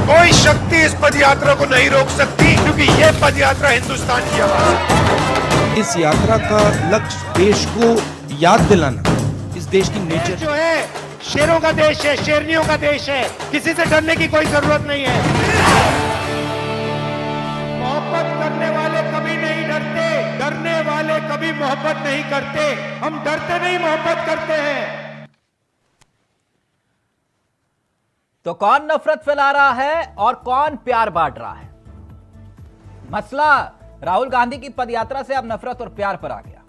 कोई शक्ति इस पदयात्रा को नहीं रोक सकती, क्योंकि यह पदयात्रा हिंदुस्तान की आवाज है। इस यात्रा का लक्ष्य देश को याद दिलाना, इस देश की नेचर जो है शेरों का देश है, शेरनियों का देश है, किसी से डरने की कोई जरूरत नहीं है। मोहब्बत करने वाले कभी नहीं डरते, डरने वाले कभी मोहब्बत नहीं करते। हम डरते नहीं, मोहब्बत करते हैं। तो कौन नफरत फैला रहा है और कौन प्यार बांट रहा है? मसला राहुल गांधी की पदयात्रा से अब नफरत और प्यार पर आ गया।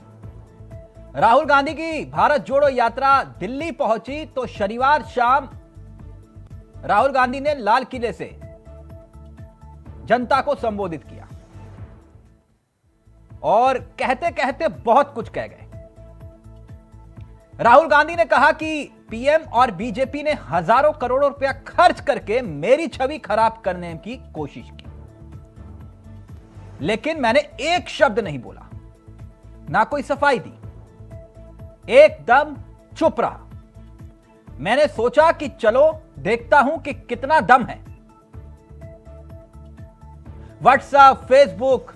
राहुल गांधी की भारत जोड़ो यात्रा दिल्ली पहुंची तो शनिवार शाम राहुल गांधी ने लाल किले से जनता को संबोधित किया और कहते कहते बहुत कुछ कह गए। राहुल गांधी ने कहा कि पीएम और बीजेपी ने हजारों करोड़ों रुपया खर्च करके मेरी छवि खराब करने की कोशिश की, लेकिन मैंने एक शब्द नहीं बोला, ना कोई सफाई दी, एकदम चुप रहा। मैंने सोचा कि चलो देखता हूं कि कितना दम है। व्हाट्सएप, फेसबुक,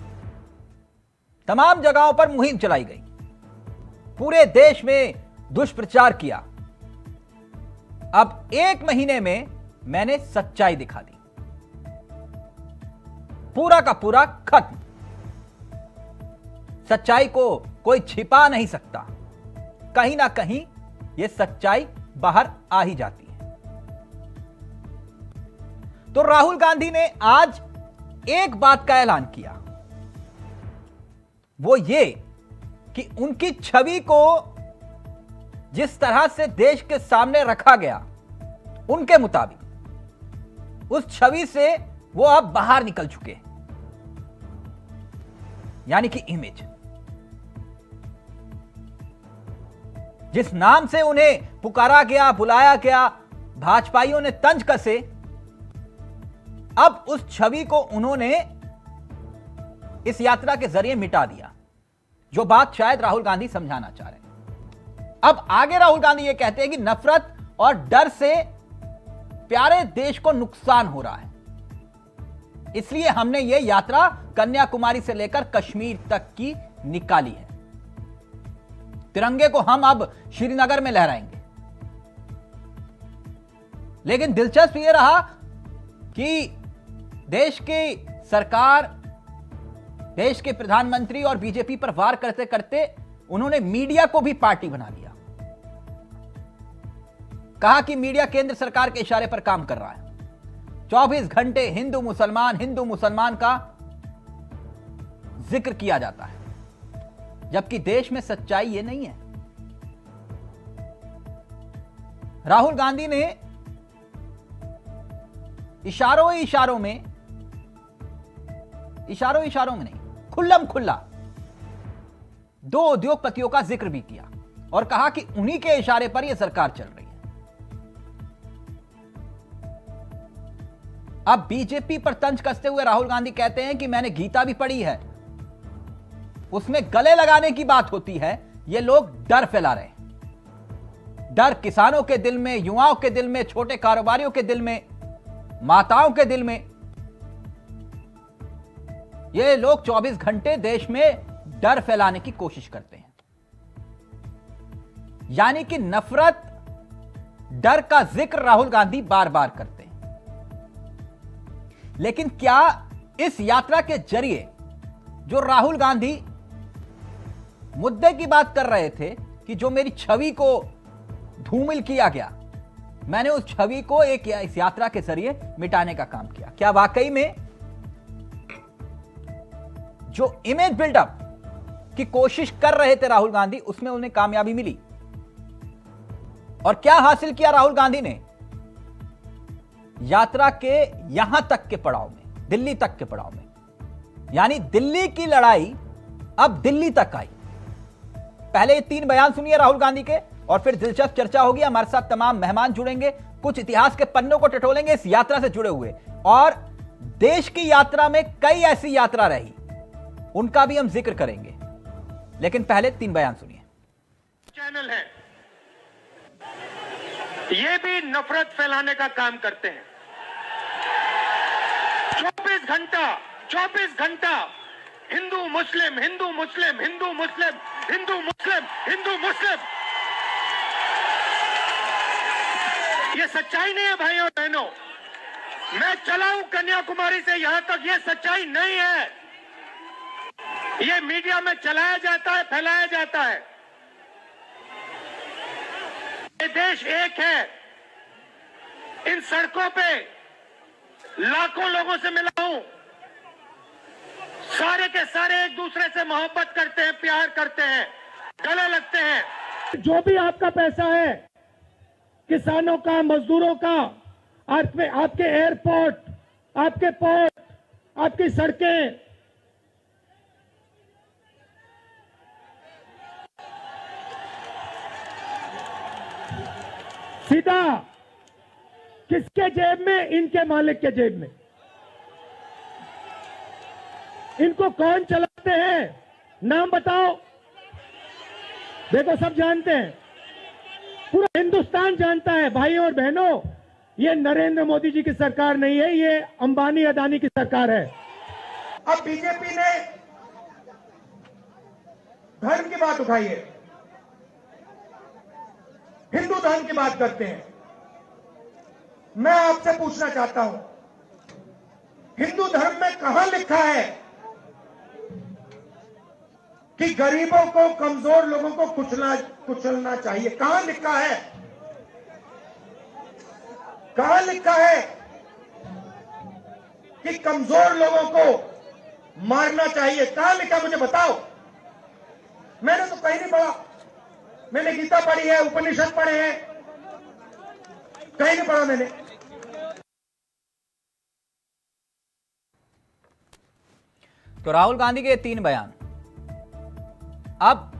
तमाम जगहों पर मुहिम चलाई गई, पूरे देश में दुष्प्रचार किया। अब 1 महीने में मैंने सच्चाई दिखा दी, पूरा का पूरा खत्म। सच्चाई को कोई छिपा नहीं सकता, कहीं ना कहीं यह सच्चाई बाहर आ ही जाती है। तो राहुल गांधी ने आज एक बात का ऐलान किया, वो ये कि उनकी छवि को जिस तरह से देश के सामने रखा गया, उनके मुताबिक उस छवि से वो अब बाहर निकल चुके हैं, यानी कि इमेज। जिस नाम से उन्हें पुकारा गया, बुलाया गया, भाजपाइयों ने तंज कसे, अब उस छवि को उन्होंने इस यात्रा के जरिए मिटा दिया, जो बात शायद राहुल गांधी समझाना चाह रहे हैं। अब आगे राहुल गांधी ये कहते हैं कि नफरत और डर से प्यारे देश को नुकसान हो रहा है, इसलिए हमने ये यात्रा कन्याकुमारी से लेकर कश्मीर तक की निकाली है। तिरंगे को हम अब श्रीनगर में लहराएंगे। लेकिन दिलचस्प यह रहा कि देश की सरकार, देश के प्रधानमंत्री और बीजेपी पर वार करते करते उन्होंने मीडिया को भी पार्टी बना लिया। कहा कि मीडिया केंद्र सरकार के इशारे पर काम कर रहा है। 24 घंटे हिंदू मुसलमान का जिक्र किया जाता है, जबकि देश में सच्चाई ये नहीं है। राहुल गांधी ने इशारों में नहीं, खुल्लम खुल्ला 2 उद्योगपतियों का जिक्र भी किया और कहा कि उन्हीं के इशारे पर यह सरकार चल रही है। अब बीजेपी पर तंज कसते हुए राहुल गांधी कहते हैं कि मैंने गीता भी पढ़ी है, उसमें गले लगाने की बात होती है। ये लोग डर फैला रहे हैं, डर किसानों के दिल में, युवाओं के दिल में, छोटे कारोबारियों के दिल में, माताओं के दिल में। ये लोग 24 घंटे देश में डर फैलाने की कोशिश करते हैं, यानी कि नफरत, डर का जिक्र राहुल गांधी बार बार करते हैं। लेकिन क्या इस यात्रा के जरिए जो राहुल गांधी मुद्दे की बात कर रहे थे कि जो मेरी छवि को धूमिल किया गया, मैंने उस छवि को इस यात्रा के जरिए मिटाने का काम किया, क्या वाकई में जो इमेज बिल्डअप की कोशिश कर रहे थे राहुल गांधी, उसमें उन्हें कामयाबी मिली? और क्या हासिल किया राहुल गांधी ने यात्रा के यहां तक के पड़ाव में, दिल्ली तक के पड़ाव में? यानी दिल्ली की लड़ाई अब दिल्ली तक आई। पहले ये 3 बयान सुनिए राहुल गांधी के, और फिर दिलचस्प चर्चा होगी। हमारे साथ तमाम मेहमान जुड़ेंगे, कुछ इतिहास के पन्नों को टटोलेंगे इस यात्रा से जुड़े हुए, और देश की यात्रा में कई ऐसी यात्रा रही, उनका भी हम जिक्र करेंगे। लेकिन पहले 3 बयान सुनिए। चैनल है, ये भी नफरत फैलाने का काम करते हैं। 24 घंटा हिंदू मुस्लिम, हिंदू मुस्लिम, हिंदू मुस्लिम, हिंदू मुस्लिम, हिंदू मुस्लिम। ये सच्चाई नहीं है भाइयों और बहनों। मैं चला हूं कन्याकुमारी से यहां तक, ये सच्चाई नहीं है। ये मीडिया में चलाया जाता है, फैलाया जाता है। ये देश एक है। इन सड़कों पे लाखों लोगों से मिला हूं, सारे के सारे एक दूसरे से मोहब्बत करते हैं, प्यार करते हैं, गले लगते हैं। जो भी आपका पैसा है, किसानों का, मजदूरों का, आपके एयरपोर्ट, आपके पोर्ट, आपकी सड़कें, सीधा किसके जेब में? इनके मालिक के जेब में। इनको कौन चलाते हैं? नाम बताओ। देखो, सब जानते हैं, पूरा हिंदुस्तान जानता है। भाइयों और बहनों, ये नरेंद्र मोदी जी की सरकार नहीं है, ये अंबानी अदानी की सरकार है। अब बीजेपी ने धर्म की बात उठाई है, हिंदू धर्म की बात करते हैं। मैं आपसे पूछना चाहता हूं, हिंदू धर्म में कहां लिखा है कि गरीबों को, कमजोर लोगों को कुचलना चाहिए? कहां लिखा है? कहां लिखा है कि कमजोर लोगों को मारना चाहिए? कहां लिखा, मुझे बताओ। मैंने तो कहीं नहीं पढ़ा। मैंने गीता पढ़ी है, उपनिषद पढ़े हैं, कहीं नहीं पढ़ा मैंने। तो राहुल गांधी के 3 बयान। अब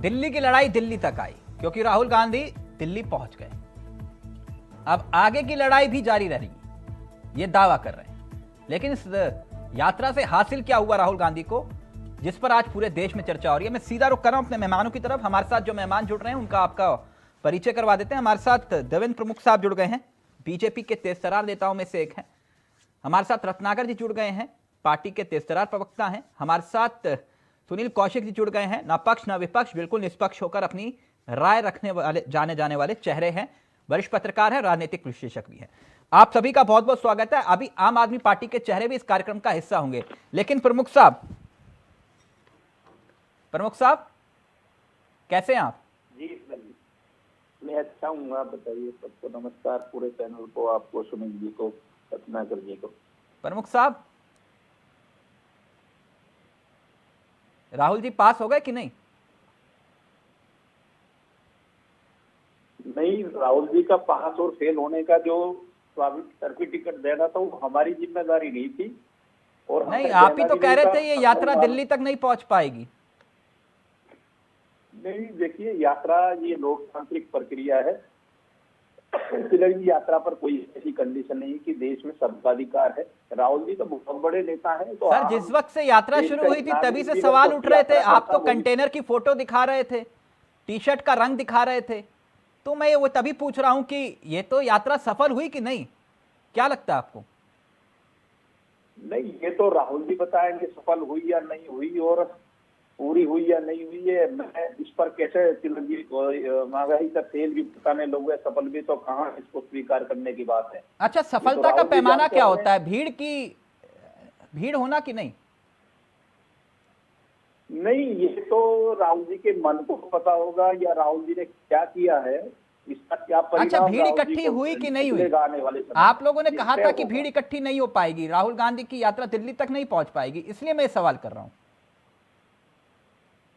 दिल्ली की लड़ाई दिल्ली तक आई, क्योंकि राहुल गांधी दिल्ली पहुंच गए। अब आगे की लड़ाई भी जारी रहेगी, ये दावा कर रहे हैं। लेकिन इस यात्रा से हासिल क्या हुआ राहुल गांधी को, जिस पर आज पूरे देश में चर्चा हो रही है। मैं सीधा रुख कर रहा हूं अपने मेहमानों की तरफ। हमारे साथ जो मेहमान जुड़ रहे हैं उनका आपका परिचय करवा देते हैं। हमारे साथ देवेंद्र प्रमुख साहब जुड़ गए हैं, बीजेपी के तेजतर्रार नेताओं में से एक हैं। हमारे साथ रत्नाकर जी जुड़ गए हैं, पार्टी के तेजतर्रार प्रवक्ता हैं। हमारे साथ सुनील कौशिक जी जुड़ गए हैं, ना पक्ष ना विपक्ष, बिल्कुल निष्पक्ष होकर अपनी राय रखने वाले, जाने जाने वाले चेहरे हैं। वरिष्ठ पत्रकार हैं, राजनीतिक विश्लेषक भी हैं। आप सभी का बहुत बहुत स्वागत है। अभी आम आदमी पार्टी के चेहरे भी इस कार्यक्रम का हिस्सा होंगे। लेकिन प्रमुख साहब कैसे हैं आप? जी मैं अच्छा हूँ, आप बताइए। सबको नमस्कार, पूरे चैनल को, आपको, सुनील जी को, रत्नाकर जी को। प्रमुख साहब, राहुल जी पास हो गए कि नहीं? नहीं, राहुल जी का पास और फेल होने का जो स्वाभाविक सर्किट टिकट देना था वो हमारी जिम्मेदारी नहीं थी। और नहीं, आप ही तो कह रहे थे ये यात्रा दिल्ली तक नहीं पहुंच पाएगी। नहीं, देखिए, यात्रा ये लोकतांत्रिक प्रक्रिया है। तिलक यात्रा पर कोई ऐसी कंडीशन नहीं कि देश में सबका अधिकार है। राहुल जी तो बहुत बड़े नेता हैं। तो सर, जिस वक्त से यात्रा शुरू हुई थी तभी से सवाल उठ रहे थे। आप तो कंटेनर की फोटो दिखा रहे थे, टी शर्ट का रंग दिखा रहे थे। तो मैं वो तभी पूछ रहा हूं कि ये तो यात्रा सफल हुई कि नहीं, क्या लगता है आपको? नहीं, ये तो राहुल जी बताएंगे सफल हुई या नहीं हुई और पूरी हुई या नहीं हुई है। मैं इस पर कैसे तिलक जी महंगाई का तेल भी बताने लोग, सफल भी तो कहाँ, इसको स्वीकार करने की बात है। अच्छा, सफलता का पैमाना क्या होता है? भीड़ होना कि नहीं? नहीं, ये तो राहुल जी के मन को पता होगा या राहुल जी ने क्या किया है, इसका क्या परिणाम। अच्छा, भीड़ इकट्ठी हुई कि नहीं हुई? आप लोगों ने कहा था कि भीड़ इकट्ठी नहीं हो पाएगी, राहुल गांधी की यात्रा दिल्ली तक नहीं पहुंच पाएगी, इसलिए मैं सवाल कर रहा हूं।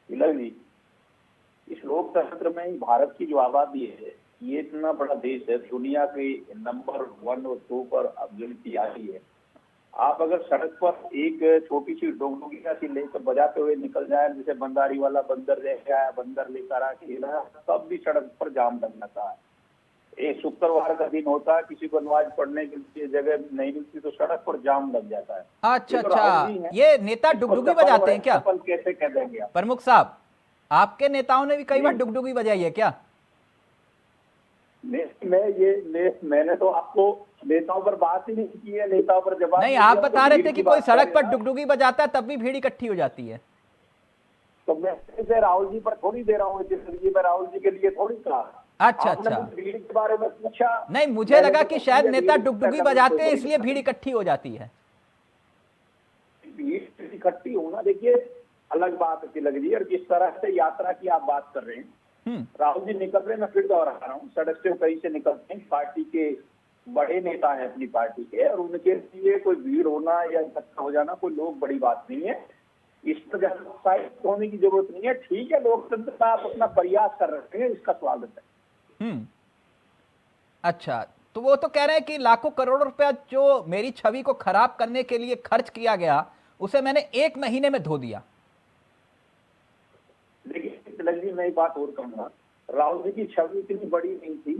जी, इस लोकतंत्र में भारत की जो आबादी है, ये इतना बड़ा देश है, दुनिया के नंबर 1 और 2 पर अब गिनती आई है। आप अगर सड़क पर एक छोटी सी डोगडोगिया सी लेकर बजाते हुए निकल जाए, जैसे बंदारी वाला बंदर लेकर आया, बंदर लेकर आ खेला, तब भी सड़क पर जाम लग जाता है। एक शुक्रवार का दिन होता है, किसी को नमाज पढ़ने के लिए जगह नहीं मिलती तो सड़क पर जाम लग जाता है। अच्छा, ये नेता डुगडुगी बजाते हैं क्या? कैसे कह देंगे आप? प्रमुख साहब, आपके नेताओं ने भी कई बार डुगडुगी बजाई है क्या? मैंने तो आपको नेताओं पर बात ही नहीं की है, नेताओं पर जवाब नहीं, नहीं आप दिया, बता तो रहे भीड़ थे की कि कोई बात सड़क पर करें ना। डुगडुगी बजाता है तब भी भीड़ इकट्ठी हो जाती है। तो मैं इसे राहुल जी पर थोड़ी दे रहा हूँ, जिस मैं राहुल जी के लिए थोड़ी कहा। अच्छा आपने अच्छा, मुझे भीड़ के बारे में पूछा, नहीं मुझे मैंने लगा तो कि कहा शायद भीड़ नेता की डुगडुगी तरफ बजाते हैं कोई इसलिए बड़ी भीड़ इकट्ठी हो जाती है। भीड़ इकट्ठी होना देखिए अलग बात है तिलक जी, और जिस तरह से यात्रा की आप बात कर रहे हैं, राहुल जी निकल रहे, मैं फिर दोहरा रहा हूँ, सड़क से कहीं से निकलते हैं, पार्टी के बड़े नेता हैं अपनी पार्टी के, और उनके लिए कोई भीड़ होना या इकट्ठा हो जाना कोई लोग बड़ी बात नहीं है। इस पर ज्यादा उत्साहित होने की जरूरत नहीं है। ठीक है, लोकतंत्र का आप अपना प्रयास कर रहे हैं, इसका स्वागत है। अच्छा, तो वो तो कह रहे हैं कि लाखों करोड़ों रुपया जो मेरी छवि को खराब करने के लिए खर्च किया गया उसे मैंने 1 महीने में धो दिया। देखिए तिलक जी, मैं एक बात और कहूंगा, राहुल जी की छवि इतनी बड़ी नहीं थी,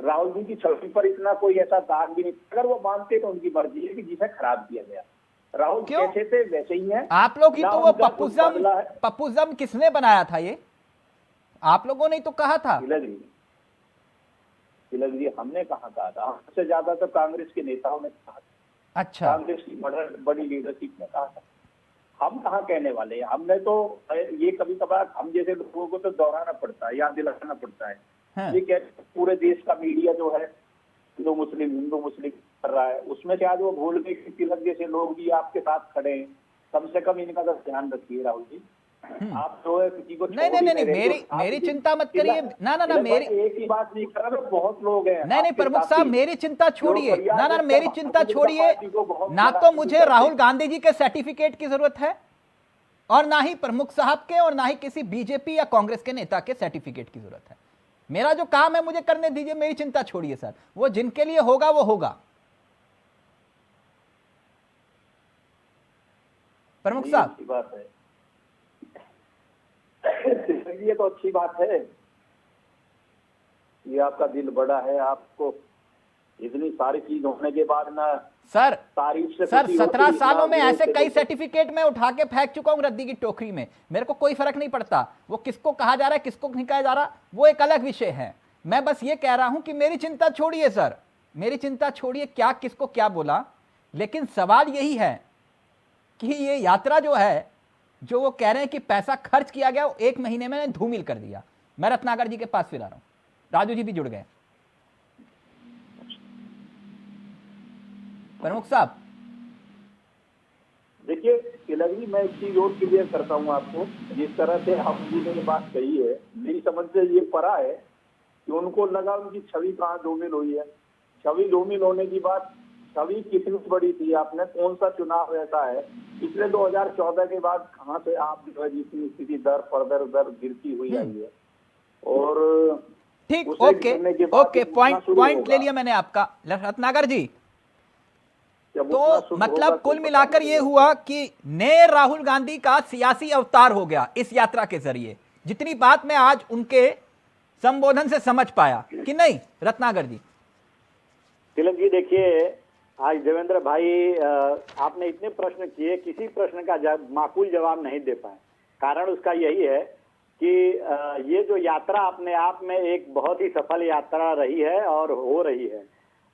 राहुल जी की छवि पर इतना कोई ऐसा दाग भी नहीं, अगर वो मानते तो उनकी मर्जी है कि जिसे खराब किया गया। राहुल क्यों? कैसे थे वैसे ही हैं। आप लोग ही ना तो वो उनका कुछ बदला है। पप्पूजम किसने बनाया था? ये आप लोगों ने ही तो कहा था। तिलक जी हमने कहा था, हमसे ज्यादा तो कांग्रेस के नेताओं ने कहा था। अच्छा, कांग्रेस की बड़ी लीडरशिप ने कहा था। हम कहाँ कहने वाले हैं, हमने तो ये कभी कभार हम जैसे लोगों को तो दोहराना पड़ता है, याद दिलाना पड़ता है। हाँ। ये कहते पूरे देश का मीडिया जो है हिंदू मुस्लिम कर रहा है, उसमें से आज वो भूल गए कि तिलक जैसे लोग भी आपके साथ खड़े हैं। कम से कम इनका तो ध्यान रखिए राहुल जी। आप जो है किसी को नहीं नहीं नहीं, मेरी चिंता मत करिए। ना मेरी एक ही बात नहीं कर रहा, बहुत लोग हैं। नहीं प्रमुख साहब, मेरी चिंता छोड़िए। ना मेरी चिंता छोड़िए। ना तो मुझे राहुल गांधी जी के सर्टिफिकेट की जरूरत है, और ना ही प्रमुख साहब के, और ना ही किसी बीजेपी या कांग्रेस के नेता के सर्टिफिकेट की जरूरत है। मेरा जो काम है मुझे करने दीजिए, मेरी चिंता छोड़िए सर। वो जिनके लिए होगा वो होगा। प्रमुख साहब, बात है ये तो अच्छी बात है, ये आपका दिल बड़ा है। आपको इतनी सारी चीज होने के बाद ना सर तारीफ से सर 17 सालों में ऐसे कई तो सर्टिफिकेट मैं उठा के फेंक चुका हूं रद्दी की टोकरी में। मेरे को कोई फर्क नहीं पड़ता वो किसको कहा जा रहा है, किसको नहीं कहा जा रहा, वो एक अलग विषय है। मैं बस ये कह रहा हूं कि मेरी चिंता छोड़िए सर, मेरी चिंता छोड़िए क्या किसको क्या बोला। लेकिन सवाल यही है कि ये यात्रा जो है, जो वो कह रहे हैं कि पैसा खर्च किया गया, वो 1 महीने में धूमिल कर दिया। मैं रत्नाकर जी के पास फिर आ रहा हूं, राजू जी भी जुड़ गए। प्रमुख साहब देखिए तिलक जी, मैं एक चीज और क्लियर करता हूँ आपको। जिस तरह से आप जी ने ये बात कही है, मेरी समझ से ये परा है कि उनको लगा उनकी छवि कहाँ धूमिल हुई है। छवि धूमिल होने की बात, छवि कितनी बड़ी थी, आपने कौन सा चुनाव ऐसा है पिछले 2014 के बाद कहाँ से आप जो है जितनी स्थिति दर पर दर गिरती हुई आई है। और ठीक, ओके पॉइंट ले लिया मैंने आपका रत्नाकर जी। तो मतलब कुल मिलाकर ये हुआ कि नए राहुल गांधी का सियासी अवतार हो गया इस यात्रा के जरिए, जितनी बात मैं आज उनके संबोधन से समझ पाया कि नहीं रत्नाकर जी? तिलक जी देखिए, आज देवेंद्र भाई आपने इतने प्रश्न किए, किसी प्रश्न का माकूल जवाब नहीं दे पाए। कारण उसका यही है कि ये जो यात्रा अपने आप में एक बहुत ही सफल यात्रा रही है और हो रही है,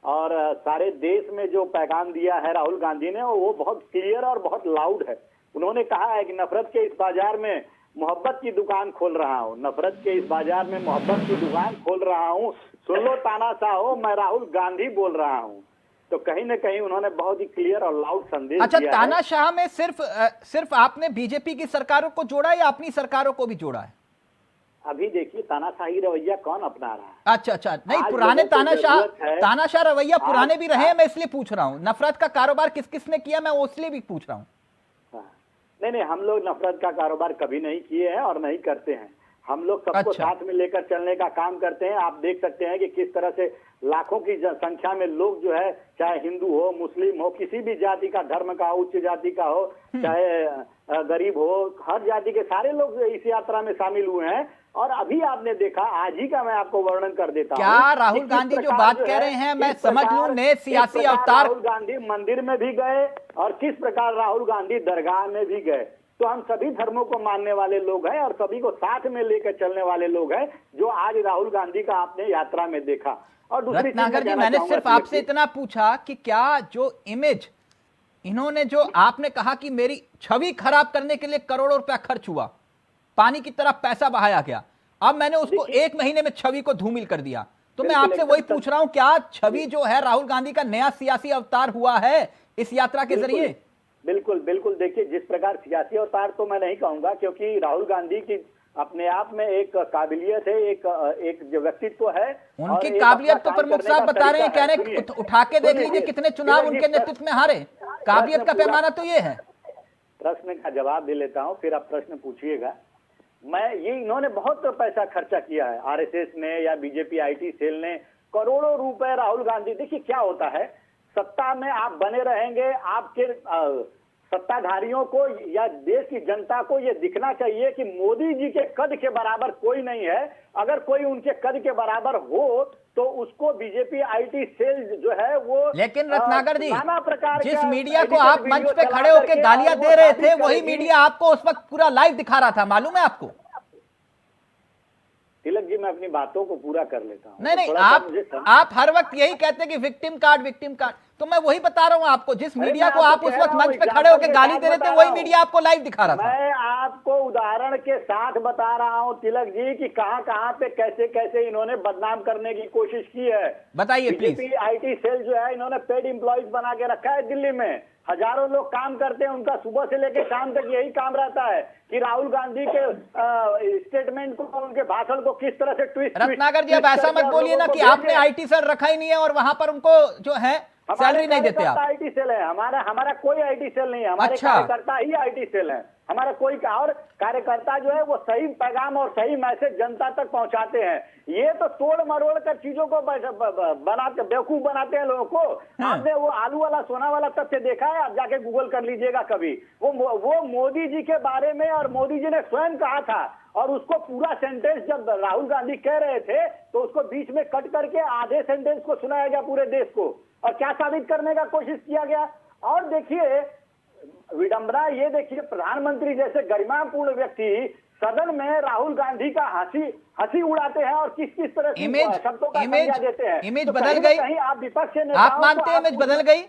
और सारे देश में जो पैगाम दिया है राहुल गांधी ने वो बहुत क्लियर और बहुत लाउड है। उन्होंने कहा है कि नफरत के इस बाजार में मोहब्बत की दुकान खोल रहा हूँ, नफरत के इस बाजार में मोहब्बत की दुकान खोल रहा हूँ, सुन लो तानाशाह हो, मैं राहुल गांधी बोल रहा हूँ। तो कहीं ना कहीं उन्होंने बहुत ही क्लियर और लाउड संदेश अच्छा, दिया तानाशाह में सिर्फ आपने बीजेपी की सरकारों को जोड़ा या अपनी सरकारों को भी जोड़ा है? अभी देखिए तानाशाही रवैया कौन अपना रहा है। अच्छा, नहीं पुराने तानाशाह रवैया पुराने भी रहे हैं, मैं इसलिए पूछ रहा हूँ। नफरत का कारोबार किस किसने किया, मैं इसलिए भी पूछ रहा हूँ। नहीं, हम लोग नफरत का कारोबार कभी नहीं किए हैं और नहीं करते हैं। हम लोग सबको साथ में लेकर चलने का काम करते हैं। आप देख सकते हैं कि किस तरह से लाखों की संख्या में लोग जो है, चाहे हिंदू हो, मुस्लिम हो, किसी भी जाति का, धर्म का, उच्च जाति का हो, चाहे गरीब हो, हर जाति के सारे लोग इस यात्रा में शामिल हुए हैं। और अभी आपने देखा, आज ही का मैं आपको वर्णन कर देता हूं। क्या राहुल गांधी जो बात कह रहे हैं, मैं समझ लूं, नए सियासी अवतार। राहुल गांधी मंदिर में भी गए और किस प्रकार राहुल गांधी दरगाह में भी गए। तो हम सभी धर्मों को मानने वाले लोग हैं और सभी को साथ में लेकर चलने वाले लोग हैं, जो आज राहुल गांधी का आपने यात्रा में देखा। और दूसरी चीज रत्नाकर जी, कहना मैंने चाहूंगा सिर्फ तिलक आपसे जी, इतना पूछा कि क्या जो इमेज इन्होंने, जो आपने कहा कि मेरी छवि खराब करने के लिए करोड़ों रुपया खर्च हुआ, पानी की तरह पैसा बहाया गया, अब मैंने उसको देखिए- 1 महीने में छवि को धूमिल कर दिया। तो मैं बिल्कुल, आपसे एकदम वही पूछ रहा हूं, क्या छवि जो है राहुल गांधी का नया सियासी अवतार हुआ है इस यात्रा के बिल्कुल, जरिए? बिल्कुल बिल्कुल। देखिए, जिस प्रकार सियासी अवतार तो मैं नहीं कहूंगा, क्योंकि राहुल गांधी की अपने आप में एक काबिलियत है, एक जो व्यक्तित्व है। और उनकी एक काबिलियत अपना तो काम प्रमुख करने साहब का बता रहे हैं, तरीका कह है। रहे हैं सुनिए, उठा के देख सुनिए, लीजिए कितने चुनाव तिलक जी, उनके नेतृत्व में हारे। काबिलियत का पूरा- पैमाना तो ये है। प्रश्न का जवाब दे लेता हूं, फिर आप प्रश्न पूछिएगा। इन्होंने बहुत पैसा खर्चा किया है, आरएसएस ने या बीजेपी आईटी सेल ने करोड़ों रुपए। राहुल गांधी, देखिए क्या होता है, सत्ता में आप बने रहेंगे, आपके सत्ताधारियों को या देश की जनता को ये दिखना चाहिए कि मोदी जी के कद के बराबर कोई नहीं है। अगर कोई उनके कद के बराबर हो तो उसको बीजेपी आईटी सेल जो है वो, लेकिन रत्नाकर जी, नाना प्रकार जिस का मीडिया को एडिटेड आप मंच वीडियो पे चला खड़े होकर करके गालियां और वो दे रहे साबित थे, वही करेगी। मीडिया आपको उस वक्त पूरा लाइव दिखा रहा था, मालूम है आपको? तिलक जी, मैं अपनी बातों को पूरा कर लेता हूँ। नहीं नहीं, थोड़ा सा मुझे आप हर वक्त यही कहते हैं कि विक्टिम कार्ड। तो मैं वही बता रहा हूं आपको, जिस मीडिया मैं को आप आपको उस कह वक्त रहा हूं, मंच पे खड़े एग्जाम्पल होकर के गाली साथ दे रहे थे, बता वही रहा मीडिया आपको लाइव दिखा रहा था। मैं आपको उदाहरण के साथ बता रहा हूं तिलक जी कि कहां कहां पे कैसे कैसे इन्होंने बदनाम करने की कोशिश की है। बताइए प्लीज। बीजेपी आईटी सेल जो है, इन्होंने पेड एम्प्लॉइज बना के रखा है दिल्ली में। हजारों लोग काम करते हैं, उनका सुबह से लेकर शाम तक यही काम रहता है कि राहुल गांधी के स्टेटमेंट को, उनके भाषण को किस तरह से ट्विस्ट। रत्नाकर जी, अब ऐसा मत बोलिए ना कि आपने आईटी सेल रखा ही नहीं है और वहां पर उनको जो है सैलरी नहीं देते आप। आईटी सेल है हमारा कोई आईटी सेल नहीं है, हमारे अच्छा। कार्यकर्ता ही आईटी सेल है हमारा। कोई और कार्यकर्ता जो है वो सही पैगाम और सही मैसेज जनता तक पहुंचाते हैं। ये तो तोड़ मरोड़ कर चीजों को बनाते, बेवकूफ बनाते हैं लोगों को। आपने वो आलू वाला सोना वाला तथ्य देखा है? आप जाके गूगल कर लीजिएगा कभी। वो मोदी जी के बारे में, और मोदी जी ने स्वयं कहा था, और उसको पूरा सेंटेंस जब राहुल गांधी कह रहे थे तो उसको बीच में कट करके आधे सेंटेंस को सुनाया गया पूरे देश को, और क्या साबित करने का कोशिश किया गया। और देखिए विडंबना, ये देखिए, प्रधानमंत्री जैसे गरिमापूर्ण व्यक्ति सदन में राहुल गांधी का हंसी उड़ाते हैं और किस किस तरह से शब्दों का संज्ञा देते हैं। इमेज तो बदल कहीं ना गई। कहीं आप विपक्ष के आप नेताओं मानते को हैं इमेज बदल गई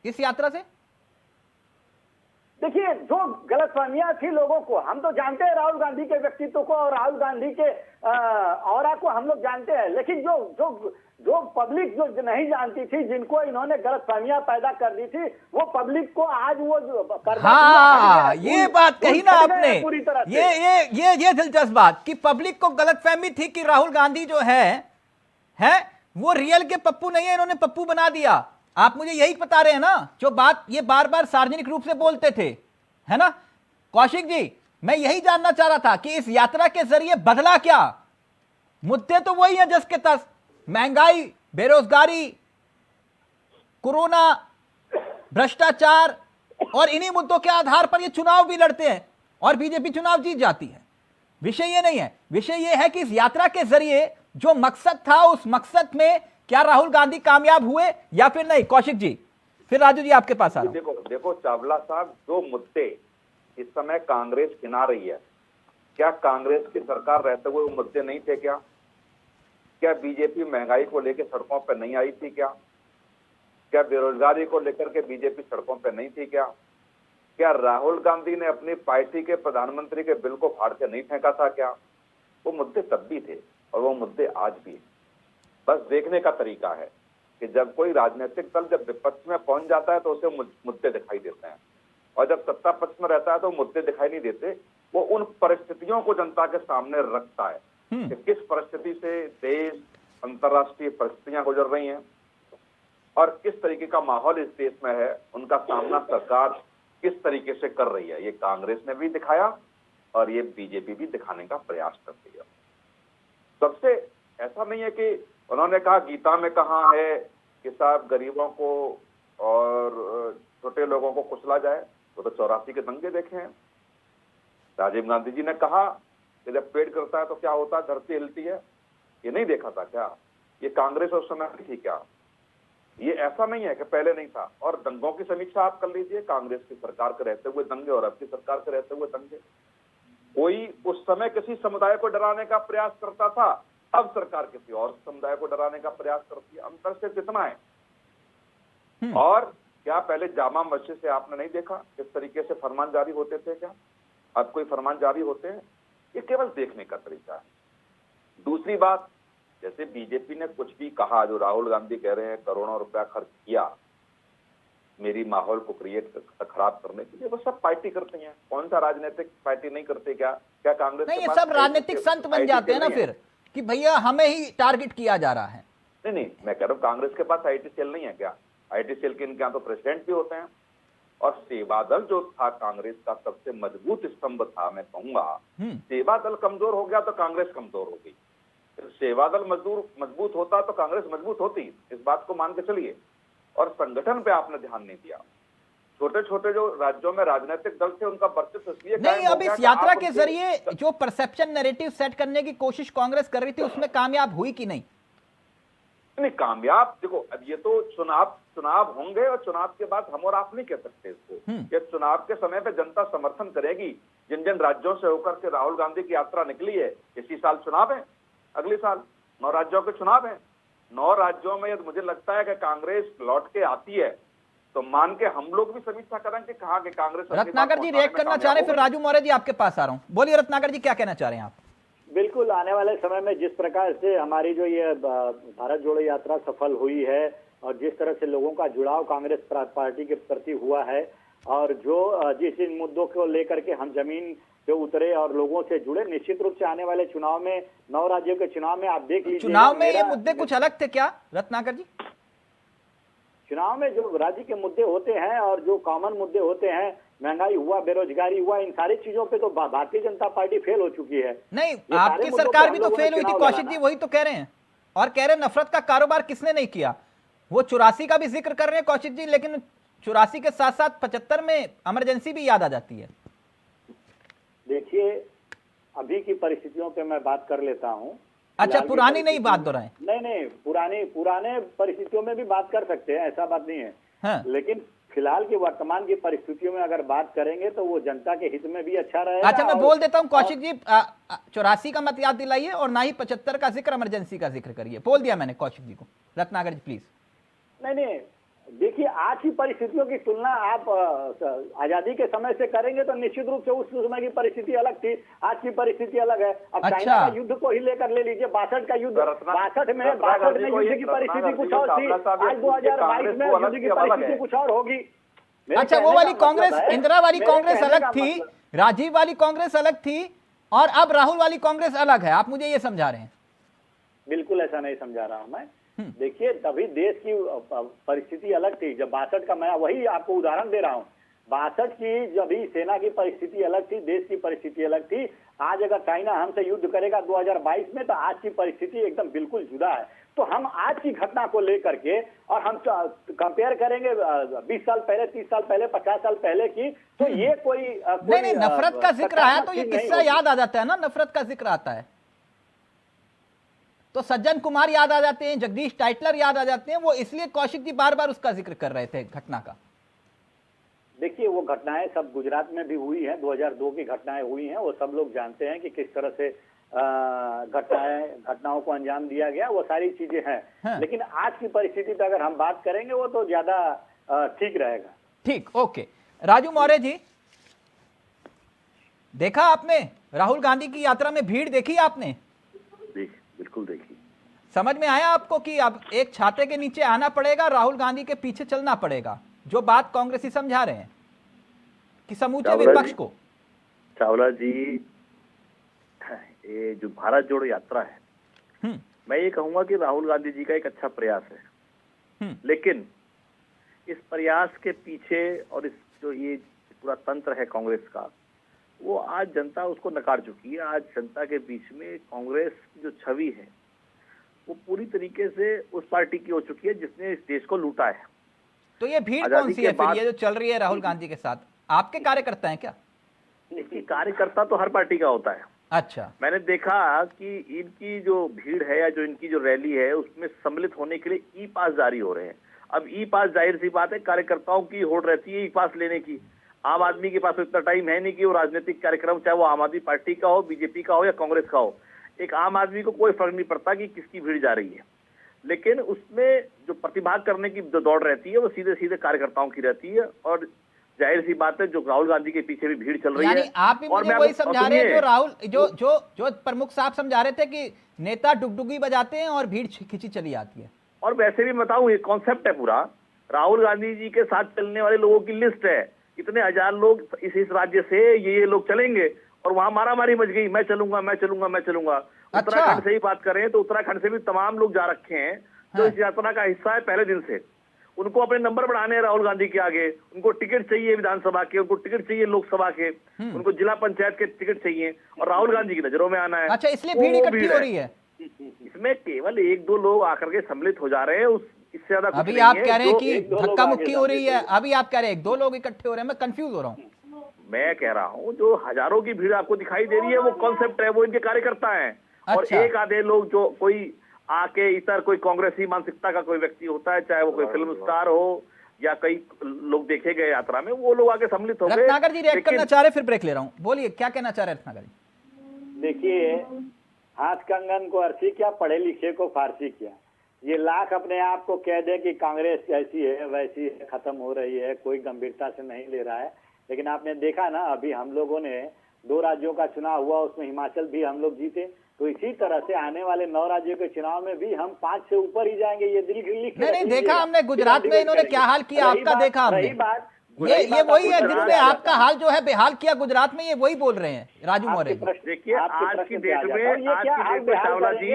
इस यात्रा से? देखिए, जो गलतफहमियां थी लोगों को, हम तो जानते हैं राहुल गांधी के व्यक्तित्व को और राहुल गांधी के ऑरा को हम लोग जानते हैं, लेकिन जो पब्लिक जो नहीं जानती थी, जिनको इन्होंने गलतफहमियां पैदा कर दी थी, वो पब्लिक को आज वो हाँ, ये बात कही ना आपने, पूरी तरह से। ये दिलचस्प बात कि पब्लिक को गलतफहमी थी कि राहुल गांधी जो है वो रियल के पप्पू नहीं है, इन्होंने पप्पू बना दिया। आप मुझे यही बता रहे हैं ना, जो बात ये बार बार सार्वजनिक रूप से बोलते थे, है ना कौशिक जी? मैं यही जानना चाह रहा था कि इस यात्रा के जरिए बदला क्या? मुद्दे तो वही हैं जस के तस, महंगाई, बेरोजगारी, कोरोना, भ्रष्टाचार, और इन्हीं मुद्दों के आधार पर ये चुनाव भी लड़ते हैं और बीजेपी चुनाव जीत जाती है। विषय ये नहीं है, विषय ये है कि इस यात्रा के जरिए जो मकसद था, उस मकसद में क्या राहुल गांधी कामयाब हुए या फिर नहीं? कौशिक जी, फिर राजू जी आपके पास आ रहा हूं। देखो चावला साहब, जो मुद्दे इस समय कांग्रेस गिना रही है, क्या कांग्रेस की सरकार रहते हुए वो मुद्दे नहीं थे क्या? क्या बीजेपी महंगाई को लेकर सड़कों पर नहीं आई थी क्या? क्या बेरोजगारी को लेकर के बीजेपी सड़कों पर नहीं थी क्या? क्या राहुल गांधी ने अपनी पार्टी के प्रधानमंत्री के बिल को फाड़ के नहीं फेंका था क्या? वो मुद्दे तब भी थे और वो मुद्दे आज भी हैं। बस देखने का तरीका है कि जब कोई राजनीतिक दल जब विपक्ष में पहुंच जाता है तो उसे मुद्दे दिखाई देते हैं, और जब सत्ता पक्ष में रहता है तो मुद्दे दिखाई नहीं देते। वो उन परिस्थितियों को जनता के सामने रखता है कि किस परिस्थिति से देश, अंतर्राष्ट्रीय परिस्थितियां गुजर रही हैं और किस तरीके का माहौल इस देश में है, उनका सामना सरकार किस तरीके से कर रही है। ये कांग्रेस ने भी दिखाया और ये बीजेपी भी दिखाने का प्रयास कर रही है। सबसे ऐसा नहीं है कि उन्होंने कहा गीता में कहा है कि साहब गरीबों को और छोटे लोगों को कुचला जाए, तो 84 के दंगे देखे हैं। राजीव गांधी जी ने कहा कि जब पेड़ गिरता है तो क्या होता है, धरती हिलती है। ये नहीं देखा था क्या? ये कांग्रेस उस समय की थी क्या? ये ऐसा नहीं है कि पहले नहीं था। और दंगों की समीक्षा आप कर लीजिए, कांग्रेस की सरकार के रहते हुए दंगे और अब की सरकार के रहते हुए दंगे। कोई उस समय किसी समुदाय को डराने का प्रयास करता था, अब सरकार किसी और समुदाय को डराने का प्रयास करती है। अंतर से कितना है? और क्या पहले जामा मस्जिद से आपने नहीं देखा किस तरीके से फरमान जारी होते थे? क्या अब कोई फरमान जारी होते हैं? ये केवल देखने का तरीका है। दूसरी बात, जैसे बीजेपी ने कुछ भी कहा, जो राहुल गांधी कह रहे हैं करोड़ों रुपया खर्च किया मेरी माहौल को खराब करने के लिए, वो सब पार्टी करती हैं। कौन सा राजनीतिक पार्टी नहीं करती? क्या कांग्रेस नहीं, ये सब राजनीतिक संत बन जाते हैं ना फिर, कि भैया हमें ही टारगेट किया जा रहा है। नहीं, मैं कह रहा हूँ कांग्रेस के पास आईटी सेल नहीं है क्या? आईटी सेल के इनके यहाँ तो प्रेसिडेंट भी होते हैं। और सेवा दल जो था कांग्रेस का सबसे मजबूत स्तंभ था, मैं कहूंगा सेवा दल कमजोर हो गया तो कांग्रेस कमजोर हो गई। सेवा दल मजबूत होता तो कांग्रेस मजबूत होती, इस बात को मान के चलिए। और संगठन पे आपने ध्यान नहीं दिया। छोटे छोटे जो राज्यों में राजनीतिक दल थे उनका वर्चस्व इसलिए नहीं, अब इस यात्रा के जरिए जो परसेप्शन नैरेटिव सेट करने की कोशिश कांग्रेस कर रही थी उसमें कामयाब हुई कि नहीं? नहीं कामयाब, देखो अब ये तो चुनाव होंगे और चुनाव के बाद हम और आप नहीं कह सकते इसको कि चुनाव के समय पे जनता समर्थन करेगी। जिन जिन राज्यों से होकर के राहुल गांधी की यात्रा निकली है, इसी साल चुनाव है, अगले साल 9 राज्यों के चुनाव है। 9 राज्यों में मुझे लगता है कि कांग्रेस लौट के आती है तो मान के हम लोग भी समीक्षा करेंगे कहा कि कांग्रेस। रत्नाकर जी रिएक्ट करना चाह रहे हैं, फिर राजू मौर्य जी आपके पास आ रहा हूं। बोलिए रत्नाकर जी, क्या कहना चाह रहे हैं आप? बिल्कुल, आने वाले समय में जिस प्रकार से हमारी जो ये भारत जोड़ो यात्रा सफल हुई है और जिस तरह से लोगों का जुड़ाव कांग्रेस पार्टी के प्रति हुआ है और जो जिस इन मुद्दों को लेकर के हम जमीन पे उतरे और लोगों से जुड़े, निश्चित रूप से आने वाले चुनाव में 9 राज्यों के चुनाव में आप देख लीजिए, चुनाव में ये मुद्दे कुछ अलग थे क्या रत्नाकर जी? चुनाव में जो राज्य के मुद्दे होते हैं और जो कॉमन मुद्दे होते हैं, महंगाई हुआ, बेरोजगारी हुआ, इन सारी चीजों पे तो भारतीय जनता पार्टी फेल हो चुकी है। नहीं, आपकी सरकार भी तो फेल हुई थी कौशिक जी, वही तो कह रहे हैं। और कह रहे हैं नफरत का कारोबार किसने नहीं किया। वो 84 का भी जिक्र कर रहे हैं कौशिक जी, लेकिन 84 के साथ साथ 75 में इमरजेंसी भी याद आ जाती है। देखिए, अभी की परिस्थितियों पे मैं बात कर लेता हूँ। अच्छा, पुरानी नहीं बात दोहराएं। नहीं, पुराने परिस्थितियों में भी बात कर सकते हैं, ऐसा बात नहीं है। हाँ। लेकिन फिलहाल की वर्तमान की परिस्थितियों में अगर बात करेंगे तो वो जनता के हित में भी अच्छा रहेगा। अच्छा, मैं बोल देता हूं कौशिक जी, 84 का मत याद दिलाइए और ना ही 75 का जिक्र, इमरजेंसी का जिक्र करिए। बोल दिया मैंने कौशिक जी को। रत्नाकर जी प्लीज। नहीं, देखिए, आज की परिस्थितियों की तुलना आप आजादी के समय से करेंगे तो निश्चित रूप से उस समय की परिस्थिति अलग थी, आज की परिस्थिति अलग है। अब चाइना का युद्ध को ही लेकर ले लीजिए, 62 का युद्ध, 62 में युद्ध की परिस्थिति कुछ और थी, आज 2022 में युद्ध की परिस्थिति कुछ और होगी। अच्छा, वो वाली कांग्रेस, इंदिरा वाली कांग्रेस अलग थी, राजीव वाली कांग्रेस अलग थी और अब राहुल वाली कांग्रेस अलग है, आप मुझे ये समझा रहे हैं? बिल्कुल ऐसा नहीं समझा रहा हूं मैं। देखिए, तभी देश की परिस्थिति अलग थी जब 62 का, मैं वही आपको उदाहरण दे रहा हूँ। 62 की जब भी सेना की परिस्थिति अलग थी, देश की परिस्थिति अलग थी। आज अगर चाइना हमसे युद्ध करेगा 2022 में तो आज की परिस्थिति एकदम बिल्कुल जुदा है। तो हम आज की घटना को लेकर के और हम कंपेयर करेंगे 20 साल पहले, 30 साल पहले, 50 साल पहले की, तो ये कोई नहीं, नफरत का जिक्र आया तो ये किस्सा याद आ जाता है ना, नफरत का जिक्र आता है तो सज्जन कुमार याद आ जाते हैं, जगदीश टाइटलर याद आ जाते हैं। वो इसलिए कौशिक जी बार बार उसका जिक्र कर रहे थे घटना का। देखिए, वो घटनाएं सब गुजरात में भी हुई हैं, 2002 की घटनाएं हुई हैं, वो सब लोग जानते हैं कि किस तरह से घटनाओं को अंजाम दिया गया, वो सारी चीजें हैं। हाँ। लेकिन आज की परिस्थिति पर अगर हम बात करेंगे वो तो ज्यादा ठीक रहेगा। ठीक, ओके। राजू मौर्य जी, देखा आपने राहुल गांधी की यात्रा में भीड़ देखी आपने? बिल्कुल देखी। समझ में आया आपको कि अब एक छाते के नीचे आना पड़ेगा, राहुल गांधी के पीछे चलना पड़ेगा, जो बात कांग्रेसी समझा रहे हैं कि समूचे विपक्ष को? चावला जी, ये जो भारत जोड़ो यात्रा है, मैं ये कहूंगा कि राहुल गांधी जी का एक अच्छा प्रयास है, लेकिन इस प्रयास के पीछे और इस जो ये पूरा तंत्र है कांग्रेस का, वो आज जनता उसको नकार चुकी है। आज जनता के बीच में कांग्रेस की जो छवि है वो पूरी तरीके से उस पार्टी की हो चुकी है जिसने इस देश को लूटा है। तो ये भीड़ कौन सी है फिर, ये जो चल रही है राहुल गांधी के साथ? आपके कार्यकर्ता हैं क्या? नहीं, कार्यकर्ता तो हर पार्टी का होता है। अच्छा, मैंने देखा कि इनकी जो भीड़ है या जो इनकी जो रैली है उसमें सम्मिलित होने के लिए ई पास जारी हो रहे हैं। अब ई पास जाहिर सी बात है कार्यकर्ताओं की होड़ रहती है ई पास लेने की। आम आदमी के पास इतना टाइम है नहीं कि वो राजनीतिक कार्यक्रम, चाहे वो आम आदमी पार्टी का हो, बीजेपी का हो या कांग्रेस का हो, एक आम आदमी को कोई फर्क नहीं पड़ता कि किसकी भीड़ जा रही है, लेकिन उसमें जो प्रतिभाग करने की जो दौड़ रहती है वो सीधे सीधे कार्यकर्ताओं की रहती है। और जाहिर सी बात है जो राहुल गांधी के पीछे भी भीड़ चल रही है। यानी आप भी मुझे वही समझा रहे हैं जो राहुल जो प्रमुख साहब समझा रहे थे कि नेता डुगडुगी बजाते हैं और भीड़ खिंची चली आती है। और वैसे भी बताऊं ये कॉन्सेप्ट है पूरा, राहुल गांधी जी के साथ चलने वाले लोगों की लिस्ट है, इतने हजार लोग इस राज्य से ये लोग चलेंगे और वहां मारामारी मच गई, मैं चलूंगा मैं चलूंगा मैं चलूंगा। उत्तराखंड से ही बात करें तो उत्तराखंड से भी तमाम लोग जा रखे हैं जो इस यात्रा का हिस्सा है पहले दिन से। उनको अपने नंबर बढ़ाने हैं राहुल गांधी के आगे, उनको टिकट चाहिए विधानसभा के, उनको टिकट चाहिए लोकसभा के, उनको जिला पंचायत के टिकट चाहिए और राहुल गांधी की नजरों में आना है। अच्छा, इसलिए भीड़ इकट्ठी हो रही है। इसमें केवल एक दो लोग आकर के सम्मिलित हो जा रहे हैं, इससे ज्यादा कुछ अभी नहीं आप है। कह रहे हैं कि धक्का मुक्की हो रही है, अभी आप कह रहे हैं एक दो लोग इकट्ठे हो रहे हैं, मैं कंफ्यूज हो रहा हूँ। मैं कह रहा हूँ जो हजारों की भीड़ आपको दिखाई दे रही है वो कॉन्सेप्ट है, वो इनके कार्यकर्ता हैं। और अच्छा। एक आधे लोग जो कोई आके इतर कोई कांग्रेसी मानसिकता का कोई व्यक्ति होता है, चाहे वो कोई फिल्म स्टार हो या कई लोग देखे गए यात्रा में, वो लोग आके सम्मिलित हो गए। रत्नाकर जी रिएक्ट करना चाह रहे, फिर ब्रेक ले रहा हूँ, बोलिए क्या कहना चाह रहे रत्नाकर जी। देखिए, हाथ कंगन को अरसी क्या, पढ़े लिखे को फारसी क्या। ये लाख अपने आप को कह दे कि कांग्रेस ऐसी है वैसी है, खत्म हो रही है, कोई गंभीरता से नहीं ले रहा है। लेकिन आपने देखा ना, अभी हम लोगों ने 2 राज्यों का चुनाव हुआ, उसमें हिमाचल भी हम लोग जीते, तो इसी तरह से आने वाले 9 राज्यों के चुनाव में भी हम 5 से ऊपर ही जाएंगे। ये दिल नहीं देखा हमने गुजरात में इन्होंने क्या हाल किया, आपका देखा हमने। ये वही है जिन्होंने आपका हाल जो है बेहाल किया गुजरात में, ये वही बोल रहे हैं राजू मौर्य। देखिए आज की डेट में चावला जी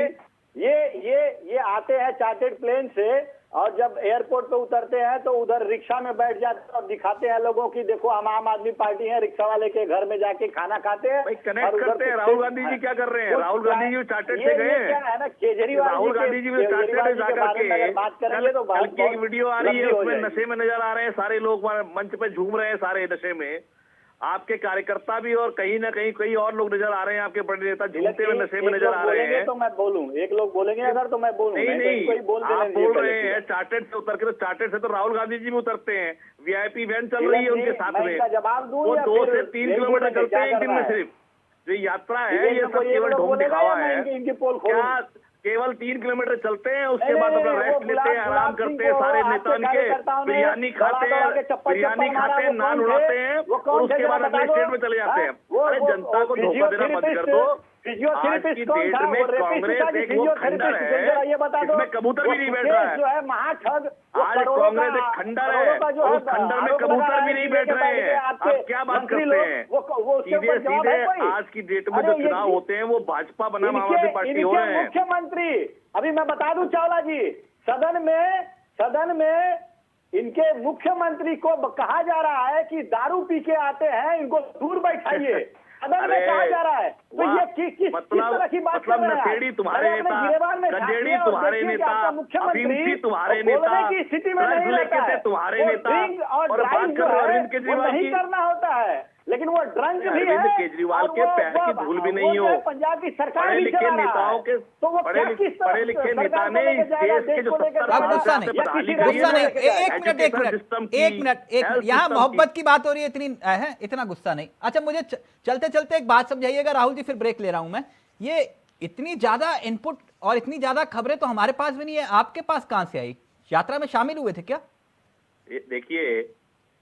ये आते हैं चार्टेड प्लेन से और जब एयरपोर्ट पे उतरते हैं तो उधर रिक्शा में बैठ जाते हैं और दिखाते हैं लोगों की देखो हम आम आदमी पार्टी है, रिक्शा वाले के घर में जाके खाना खाते हैं, कनेक्ट करते हैं। राहुल गांधी जी क्या कर रहे हैं? राहुल गांधी जी चार्टेड से गए हैं, क्या है ना, केजरीवाल राहुल गांधी जी चार्टेड से जाकर के बात करेंगे तो कल की एक वीडियो आ रही है, उसमें नशे में नजर आ रहे हैं सारे लोग, मंच पे झूम रहे हैं सारे नशे में। आपके कार्यकर्ता भी और कहीं ना कहीं कई और लोग नजर आ रहे हैं, आपके बड़े नेता झूमते हुए नशे में नजर आ रहे हैं। तो मैं बोलूं, एक लोग बोलेंगे अगर तो मैं बोलूं। नहीं आप बोल रहे हैं चार्टेड से उतर के, तो चार्टेड से तो राहुल गांधी जी भी उतरते हैं, वीआईपी वैन चल रही है उनके साथ में, जवाब दूं, वो 2 से 3 किलोमीटर चलते हैं एक दिन में सिर्फ। जो यात्रा है ये सब केवल ढोंग दिखावा है। क्या केवल 3 किलोमीटर चलते हैं, उसके बाद अपना रेस्ट लेते हैं, आराम करते हैं, सारे नेता के बिरयानी खाते हैं, नान उड़ाते हैं और उसके बाद अगले स्टेट में चले जाते हैं। अरे जनता को धोखा देना बंद कर दो। आज की डेट में कांग्रेस एक वो खंडर है, इसमें कबूतर भी नहीं बैठ रहा है। आज कांग्रेस एक खंडर है और उस खंडर में कबूतर भी नहीं बैठ रहे हैं। आप क्या बात करते हैं? सीधे सीधे आज की डेट में जो चुनाव होते हैं वो भाजपा बनाम आम आदमी पार्टी हो रहे हैं। मुख्यमंत्री, अभी मैं बता दूं चावला जी, सदन में इनके मुख्यमंत्री को कहा जा रहा है कि दारू पी के आते हैं, इनको दूर बैठाइए। सदन में कहा जा रहा है, तो ये किस तरह की बात कर रहे हैं? नशेड़ी तुम्हारे नेता, गंजेड़ी तुम्हारे नेता, अफीमची तुम्हारे नेता, की स्थिति में नहीं रहता है, तुम्हारे नेता, और बात कर रहे अरविंद केजरीवाल नहीं करना होता है, लेकिन वो ड्रंक भी है। अरविंद केजरीवाल के पैर की धूल भी नहीं हो। पंजाब की सरकार पढ़े लिखे नेताओं के, पढ़े लिखे नेता ने इस देश के जो 70 एक मिनट यहाँ मोहब्बत की बात हो रही है, इतनी है, इतना गुस्सा नहीं। अच्छा मुझे चलते चलते एक बात समझाइएगा राहुल जी, फिर ब्रेक ले रहा हूं मैं। ये इतनी ज्यादा इनपुट और इतनी ज्यादा खबरें तो हमारे पास भी नहीं है, आपके पास कहां से आई? यात्रा में शामिल हुए थे क्या? देखिए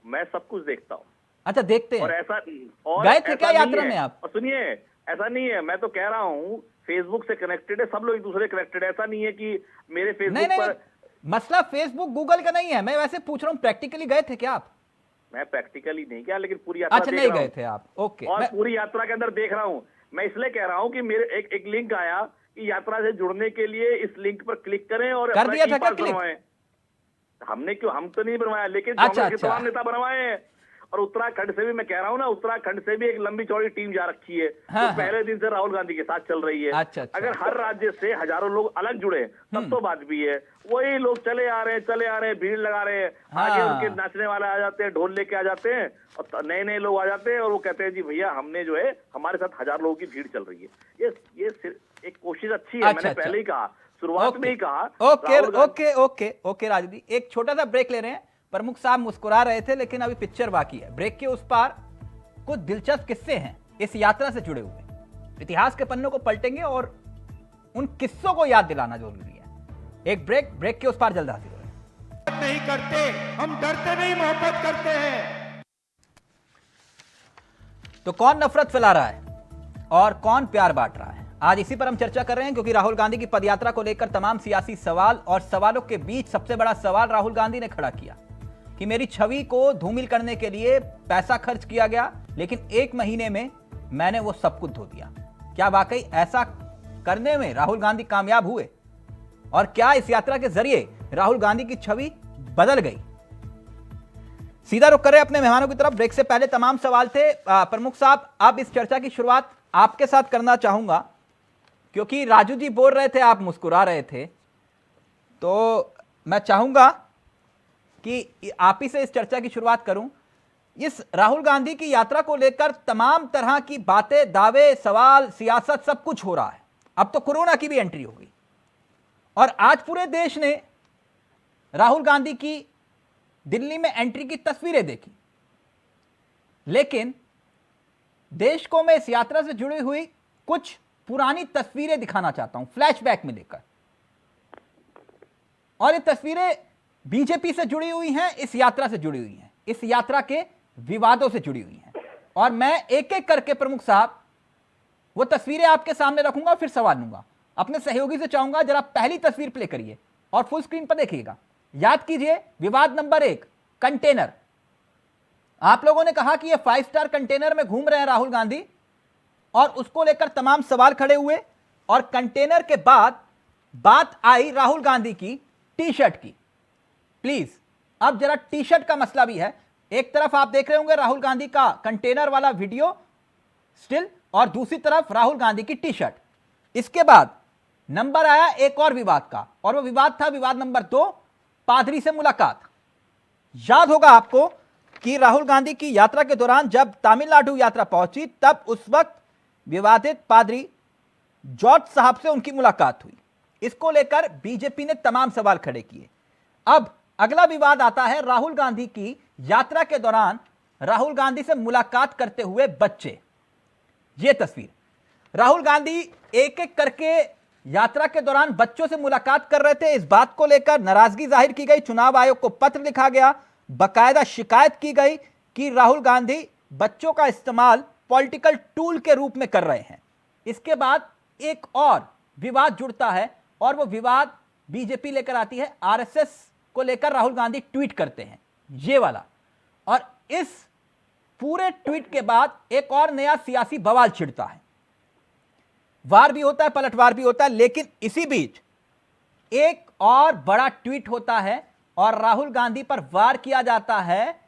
मैं सब कुछ देखता हूँ। अच्छा देखते हैं। और ऐसा गए थे क्या यात्रा में आप? सुनिए, ऐसा नहीं है, मैं तो कह रहा हूँ फेसबुक से कनेक्टेड है, सब लोग एक दूसरे कनेक्टेड है। ऐसा नहीं है कि मेरे फेसबुक पर मसला फेसबुक गूगल का नहीं है, मैं वैसे पूछ रहा हूँ प्रैक्टिकली गए थे क्या आप? मैं प्रैक्टिकली नहीं किया, लेकिन पूरी यात्रा अच्छा नहीं गए थे आप, ओके। और पूरी यात्रा के अंदर देख रहा हूँ। मैं इसलिए कह रहा हूँ कि मेरे एक लिंक आया कि यात्रा से जुड़ने के लिए इस लिंक पर क्लिक करें और कर दिया था क्या क्लिक? हमने क्यों, हम तो नहीं बनवाया, लेकिन कांग्रेस के तमाम नेता बनवाए हैं। और उत्तराखंड से भी मैं कह रहा हूं ना, उत्तराखंड से भी एक लंबी चौड़ी टीम जा रखी है, हाँ, तो पहले दिन से राहुल गांधी के साथ चल रही है। अच्छा। अगर हर राज्य से हजारों लोग अलग जुड़े तब तो बात भी है। वही लोग चले आ रहे हैं, भीड़ लगा रहे हैं, आगे उनके नाचने वाले आ जाते हैं, ढोल लेके आ जाते हैं और नए नए लोग आ जाते हैं और वो कहते हैं जी भैया हमने जो है हमारे साथ 1000 लोगों की भीड़ चल रही है। ये एक कोशिश अच्छी है, मैंने पहले ही कहा शुरुआत में ही कहा। Okay Rahul Gandhi- okay okay okay Raju ji, एक छोटा सा ब्रेक ले रहे हैं। प्रमुख साहब मुस्कुरा रहे थे, लेकिन अभी पिक्चर बाकी है। ब्रेक के उस पार कुछ दिलचस्प किस्से हैं इस यात्रा से जुड़े हुए। इतिहास के पन्नों को पलटेंगे और उन किस्सों को याद दिलाना जरूरी है। एक ब्रेक के उस पार जल्द हाजिर हो। नहीं करते, हम डरते नहीं, मोहब्बत करते हैं। तो कौन नफरत फैला रहा है और कौन प्यार बांट रहा है, आज इसी पर हम चर्चा कर रहे हैं, क्योंकि राहुल गांधी की पदयात्रा को लेकर तमाम सियासी सवाल, और सवालों के बीच सबसे बड़ा सवाल राहुल गांधी ने खड़ा किया कि मेरी छवि को धूमिल करने के लिए पैसा खर्च किया गया, लेकिन 1 महीने में मैंने वो सब कुछ धो दिया। क्या वाकई ऐसा करने में राहुल गांधी कामयाब हुए, और क्या इस यात्रा के जरिए राहुल गांधी की छवि बदल गई? सीधा रुख करें अपने मेहमानों की तरफ। ब्रेक से पहले तमाम सवाल थे। प्रमुख साहब, अब इस चर्चा की शुरुआत आपके साथ करना चाहूंगा, क्योंकि राजू जी बोल रहे थे, आप मुस्कुरा रहे थे, तो मैं चाहूंगा कि आप ही से इस चर्चा की शुरुआत करूं। इस राहुल गांधी की यात्रा को लेकर तमाम तरह की बातें, दावे, सवाल, सियासत, सब कुछ हो रहा है। अब तो कोरोना की भी एंट्री हो गई, और आज पूरे देश ने राहुल गांधी की दिल्ली में एंट्री की तस्वीरें देखी, लेकिन देश को मैं इस यात्रा से जुड़ी हुई कुछ पुरानी तस्वीरें दिखाना चाहता हूं, फ्लैशबैक में देखकर। और ये तस्वीरें बीजेपी से जुड़ी हुई हैं, इस यात्रा से जुड़ी हुई हैं, इस यात्रा के विवादों से जुड़ी हुई हैं, और मैं एक एक करके प्रमुख साहब वो तस्वीरें आपके सामने रखूंगा, फिर सवाल लूंगा। अपने सहयोगी से चाहूंगा जरा पहली तस्वीर प्ले करिए और फुल स्क्रीन पर देखिएगा। याद कीजिए, विवाद नंबर 1, कंटेनर। आप लोगों ने कहा कि ये 5 स्टार कंटेनर में घूम रहे हैं राहुल गांधी, और उसको लेकर तमाम सवाल खड़े हुए। और कंटेनर के बाद बात आई राहुल गांधी की टी शर्ट की। प्लीज अब जरा टी शर्ट का मसला भी है। एक तरफ आप देख रहे होंगे राहुल गांधी का कंटेनर वाला वीडियो स्टिल, और दूसरी तरफ राहुल गांधी की टी शर्ट। इसके बाद नंबर आया एक और विवाद का, और वो विवाद था विवाद नंबर 2, पादरी से मुलाकात। याद होगा आपको कि राहुल गांधी की यात्रा के दौरान जब तमिलनाडु यात्रा पहुंची, तब उस वक्त विवादित पादरी जॉर्ज साहब से उनकी मुलाकात हुई। इसको लेकर बीजेपी ने तमाम सवाल खड़े किए। अब अगला विवाद आता है राहुल गांधी की यात्रा के दौरान राहुल गांधी से मुलाकात करते हुए बच्चे। यह तस्वीर, राहुल गांधी एक एक करके यात्रा के दौरान बच्चों से मुलाकात कर रहे थे। इस बात को लेकर नाराजगी जाहिर की गई, चुनाव आयोग को पत्र लिखा गया, बाकायदा शिकायत की गई कि राहुल गांधी बच्चों का इस्तेमाल पॉलिटिकल टूल के रूप में कर रहे हैं। इसके बाद एक और विवाद जुड़ता है, और वो विवाद बीजेपी लेकर आती है। आरएसएस को लेकर राहुल गांधी ट्वीट करते हैं, ये वाला, और इस पूरे ट्वीट के बाद एक और नया सियासी बवाल छिड़ता है। वार भी होता है, पलटवार भी होता है, लेकिन इसी बीच एक और बड़ा ट्वीट होता है और राहुल गांधी पर वार किया जाता है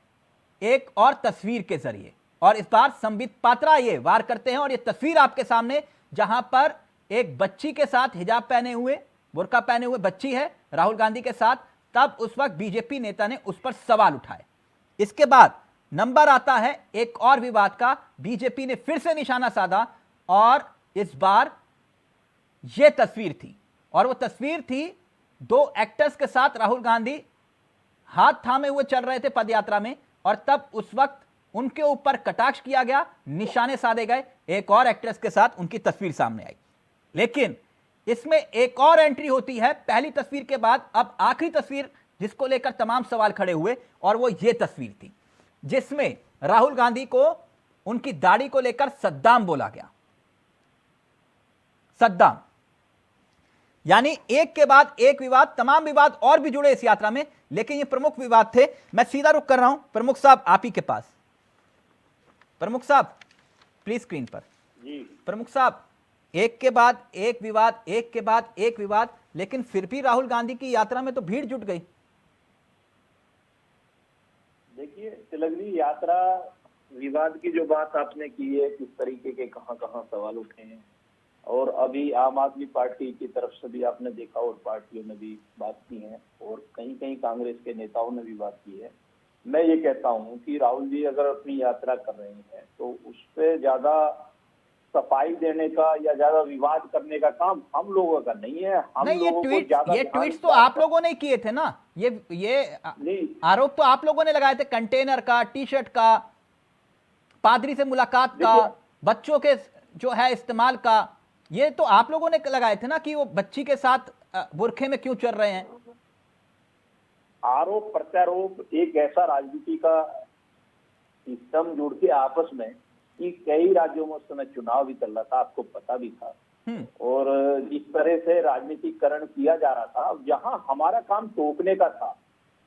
एक और तस्वीर के जरिए। और इस बार संबित पात्रा ये वार करते हैं, और ये तस्वीर आपके सामने, जहां पर एक बच्ची के साथ हिजाब पहने हुए, बुर्का पहने हुए बच्ची है राहुल गांधी के साथ। तब उस वक्त बीजेपी नेता ने उस पर सवाल उठाए। इसके बाद नंबर आता है एक और विवाद का। बीजेपी ने फिर से निशाना साधा, और इस बार यह तस्वीर थी, और वो तस्वीर थी 2 एक्टर्स के साथ राहुल गांधी हाथ थामे हुए चल रहे थे पदयात्रा में, और तब उस वक्त उनके ऊपर कटाक्ष किया गया, निशाने साधे गए। एक और एक्ट्रेस के साथ उनकी तस्वीर सामने आई। लेकिन इसमें एक और एंट्री होती है पहली तस्वीर के बाद। अब आखिरी तस्वीर जिसको लेकर तमाम सवाल खड़े हुए, और वो ये तस्वीर थी जिसमें राहुल गांधी को उनकी दाढ़ी को लेकर सद्दाम बोला गया। सद्दाम, यानी एक के बाद एक विवाद, तमाम विवाद और भी जुड़े इस यात्रा में, लेकिन ये प्रमुख विवाद थे। मैं सीधा रुख कर रहा हूं प्रमुख साहब आप ही के पास। प्रमुख साहब प्लीज स्क्रीन पर। जी प्रमुख साहब, एक के बाद एक विवाद, एक के बाद एक विवाद, लेकिन फिर भी राहुल गांधी की यात्रा में तो भीड़ जुट गई। देखिए तिलक जी, यात्रा विवाद की जो बात आपने की है, किस तरीके के कहां कहां सवाल उठे हैं, और अभी आम आदमी पार्टी की तरफ से भी आपने देखा और पार्टियों ने भी बात की है, और कहीं कहीं कांग्रेस के नेताओं ने भी बात की है। मैं ये कहता हूं कि राहुल जी अगर अपनी यात्रा कर रहे हैं तो उस पर ज्यादा सफाई देने का या ज्यादा विवाद करने का काम हम लोगों का नहीं है। हम नहीं, लोगों को ज्यादा ये ध्यान ट्वीट्स तो क्या- आप लोगों ने किए थे ना, ये नहीं, आरोप तो आप लोगों ने लगाए थे, कंटेनर का, टी शर्ट का, पादरी से मुलाकात का, बच्चों के जो है इस्तेमाल का, ये तो आप लोगों ने लगाए थे ना कि वो बच्ची के साथ बुरखे में क्यों चल रहे हैं। आरोप प्रत्यारोप एक ऐसा राजनीति का सिस्टम जुड़ के आपस में कि कई राज्यों में उस समय चुनाव भी चल रहा था, आपको पता भी था, और जिस तरह से राजनीतिकरण किया जा रहा था, जहां हमारा काम टोकने का था,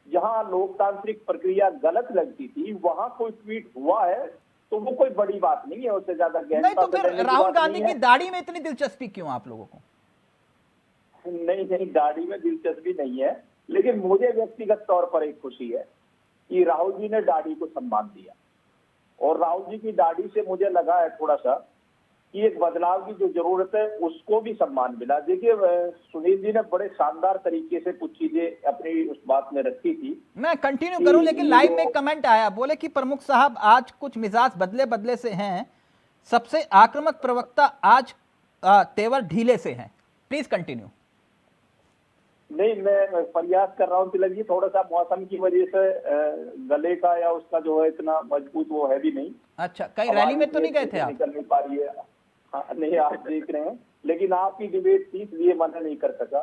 जहां लोकतांत्रिक प्रक्रिया गलत लगती थी, वहां कोई ट्वीट हुआ है तो वो कोई बड़ी बात नहीं है, उससे ज्यादा नहीं गहनता तो से फिर लेने की राहुल बात गांधी नहीं की है। दाढ़ी में इतनी दिलचस्पी क्यों आप लोगों को? नहीं, दाढ़ी में दिलचस्पी नहीं है, लेकिन मुझे व्यक्तिगत तौर पर एक खुशी है कि राहुल जी ने दाढ़ी को सम्मान दिया, और राहुल जी की दाढ़ी से मुझे लगा है थोड़ा सा कि एक बदलाव की जो जरूरत है उसको भी सम्मान मिला। देखिए, सुनील जी ने बड़े शानदार तरीके से कुछ चीजें अपनी उस बात में रखी थी। मैं कंटिन्यू करूं, लेकिन लाइव में एक कमेंट आया, बोले कि प्रमुख साहब आज कुछ मिजाज बदले बदले से हैं, सबसे आक्रामक प्रवक्ता आज तेवर ढीले से हैं। Please continue. नहीं, मैं प्रयास कर रहा हूँ तिलक जी, थोड़ा सा मौसम की वजह से गले का या उसका जो है इतना मजबूत वो है भी नहीं। अच्छा, कहीं रैली में तो नहीं गए थे आप? निकल नहीं पा रही है। हाँ, नहीं, आप देख रहे हैं, लेकिन आपकी डिबेट थी इसलिए मना नहीं कर सका।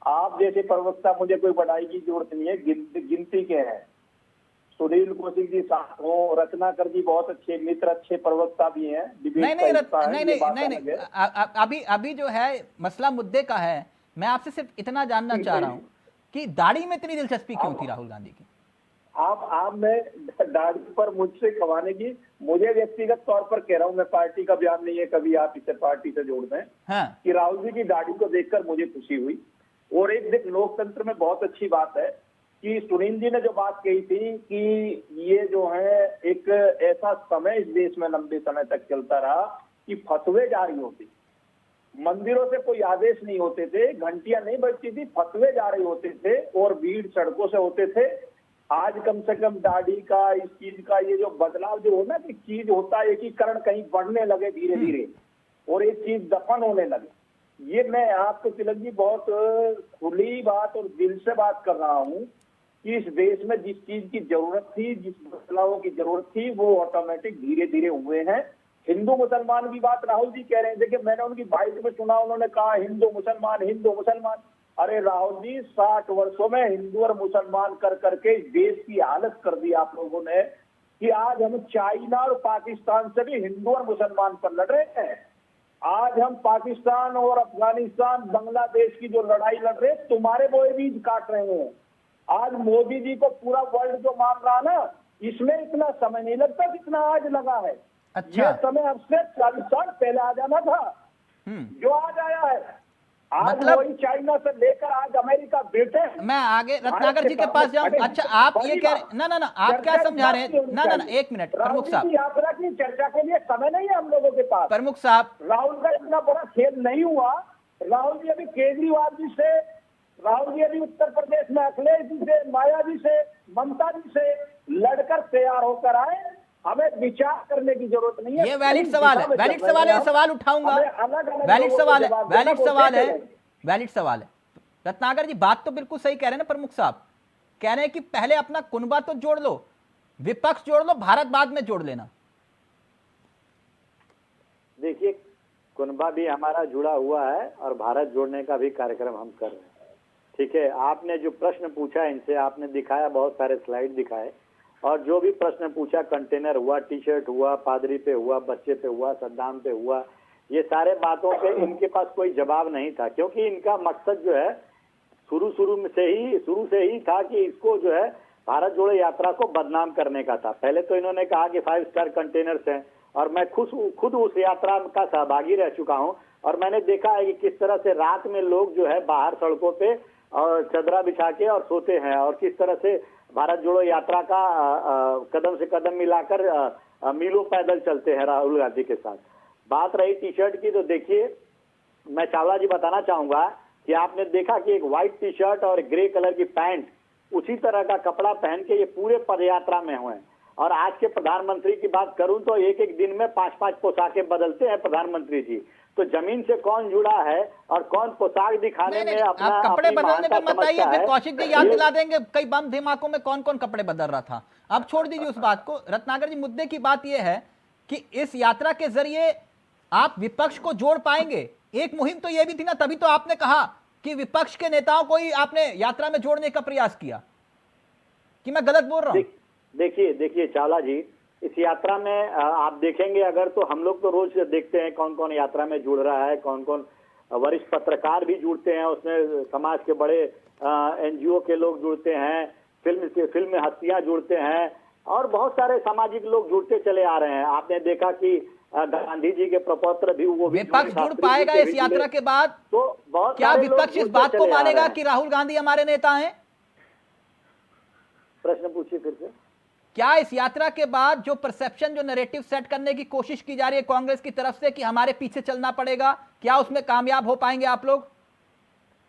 आप जैसे प्रवक्ता मुझे कोई बढ़ाई की जरूरत नहीं है, गिनती के हैं। सुनील कौशिक जी साथ हो, रत्नाकर जी बहुत अच्छे मित्र, अच्छे प्रवक्ता भी हैं। नहीं, अभी जो है मसला मुद्दे का है, मैं आपसे सिर्फ इतना जानना चाह रहा हूं कि दाढ़ी में इतनी दिलचस्पी क्यों थी राहुल गांधी की? आप मैं दाढ़ी पर मुझसे कमाने की, मुझे व्यक्तिगत तौर पर कह रहा हूं, मैं पार्टी का बयान नहीं है, कभी आप इसे पार्टी से जोड़ दें। हाँ। कि राहुल जी की दाढ़ी को देखकर मुझे खुशी हुई। और एक लोकतंत्र में बहुत अच्छी बात है कि सुनील जी ने जो बात कही थी कि ये जो है एक ऐसा समय इस देश में लंबे समय तक चलता रहा कि फतवे जारी होते, मंदिरों से कोई आदेश नहीं होते थे, घंटियां नहीं बजती थी, फतवे जारी होते थे और भीड़ सड़कों से होते थे। आज कम से कम दाढ़ी का, इस चीज का ये जो बदलाव जो हो ना कि चीज होता है, एकीकरण कहीं बढ़ने लगे धीरे धीरे और एक चीज दफन होने लगे। ये मैं आपको तिलक जी बहुत खुली बात और दिल से बात कर रहा हूँ कि इस देश में जिस चीज की जरूरत थी, जिस बदलावों की जरूरत थी, वो ऑटोमेटिक धीरे धीरे हुए हैं। हिंदू मुसलमान की बात राहुल जी कह रहे हैं, देखिए मैंने उनकी बाइट में सुना, उन्होंने कहा हिंदू मुसलमान, हिंदू मुसलमान। अरे राहुल जी, 60 वर्षों में हिंदू और मुसलमान कर करके इस देश की हालत कर दी आप लोगों ने कि आज हम चाइना और पाकिस्तान से भी हिंदू और मुसलमान पर लड़ रहे हैं। आज हम पाकिस्तान और अफगानिस्तान, बांग्लादेश की जो लड़ाई लड़ रहे हैं, तुम्हारे बोए बीज काट रहे हैं। आज मोदी जी को पूरा वर्ल्ड जो मान रहा ना, इसमें इतना समय नहीं लगता जितना आज लगा है। अच्छा। ये समय अब से 40 साल पहले आ जाना था, जो आज आया है। आज मतलब वही चाइना से लेकर आज अमेरिका, ब्रिटेन। मैं आगे रत्नाकर जी के पास जाऊं। अच्छा, आप ये कह रहे, ना आप क्या समझा रहे हैं? ना एक मिनट प्रमुख साहब, यात्रा की चर्चा के लिए समय नहीं है हम लोगों के पास। प्रमुख साहब, राहुल का इतना बड़ा खेल नहीं हुआ। राहुल जी अभी केजरीवाल जी से, राहुल जी अभी उत्तर प्रदेश में अखिलेश जी से, माया जी से, ममता जी से लड़कर तैयार होकर आए। हमें विचार करने की जरूरत नहीं है। ये वैलिड सवाल है, वैलिड सवाल है, सवाल उठाऊंगा। वैलिड सवाल है, वैलिड सवाल है, वैलिड सवाल है। रत्नाकर जी बात तो बिल्कुल सही कह रहे हैं ना प्रमुख साहब, कह रहे हैं कि पहले अपना कुनबा तो जोड़ लो, विपक्ष जोड़ लो, भारत बाद में जोड़ लेना। देखिए, कुनबा भी हमारा जुड़ा हुआ है और भारत जोड़ने का भी कार्यक्रम हम कर रहे हैं। ठीक है, आपने जो प्रश्न पूछा इनसे, आपने दिखाया, बहुत सारे स्लाइड दिखाए, और जो भी प्रश्न पूछा, कंटेनर हुआ, टी शर्ट हुआ, पादरी पे हुआ, बच्चे पे हुआ, सद्दाम पे हुआ, ये सारे बातों पे इनके पास कोई जवाब नहीं था, क्योंकि इनका मकसद जो है शुरू से ही था कि इसको जो है भारत जोड़ो यात्रा को बदनाम करने का था। पहले तो इन्होंने कहा कि 5 स्टार कंटेनर्स हैं, और मैं खुद उस यात्रा का सहभागी रह चुका हूं, और मैंने देखा है कि किस तरह से रात में लोग जो है बाहर सड़कों पे और चदरा बिछा के और सोते हैं, और किस तरह से भारत जोड़ो यात्रा का कदम से कदम मिलाकर मीलों पैदल चलते हैं राहुल गांधी के साथ। बात रही टी शर्ट की, तो देखिए मैं चावला जी बताना चाहूंगा कि आपने देखा कि एक व्हाइट टी शर्ट और ग्रे कलर की पैंट, उसी तरह का कपड़ा पहन के ये पूरे पदयात्रा में हुए, और आज के प्रधानमंत्री की बात करूं तो एक एक दिन में 5-5 पोशाकें बदलते हैं प्रधानमंत्री जी। तो जमीन से कौन जुड़ा है और कौन पोशाक दिखाने में अपना आप कपड़े अपनी बदलने महानता पे मत आइए, समझता फिर है। कौशिक जी याद दिला देंगे कई बम धमाकों में कौन कौन कपड़े बदल रहा था। अब छोड़ दीजिए उस बात को। रत्नाकर जी, मुद्दे की बात यह है कि इस यात्रा के जरिए आप विपक्ष को जोड़ पाएंगे। एक मुहिम तो यह भी थी ना, तभी तो आपने कहा कि विपक्ष के नेताओं को ही आपने यात्रा में जोड़ने का प्रयास किया, कि मैं गलत बोल रहा हूं? देखिए चावला जी, इस यात्रा में आप देखेंगे अगर तो हम लोग तो रोज देखते हैं कौन कौन यात्रा में जुड़ रहा है, कौन कौन वरिष्ठ पत्रकार भी जुड़ते हैं उसमें, समाज के बड़े एनजीओ के लोग जुड़ते हैं, फिल्म हस्तियां जुड़ते हैं और बहुत सारे सामाजिक लोग जुड़ते चले आ रहे हैं। आपने देखा कि गांधी जी के प्रपौत्र भी वो विपक्ष जुड़ पाएगा इस यात्रा के बाद? तो बहुत क्या विपक्ष इस बात को मानेगा कि राहुल गांधी हमारे नेता हैं? प्रश्न पूछिए फिर से। क्या इस यात्रा के बाद जो परसेप्शन, जो नैरेटिव सेट करने की कोशिश की जा रही है कांग्रेस की तरफ से कि हमारे पीछे चलना पड़ेगा, क्या उसमें कामयाब हो पाएंगे आप लोग?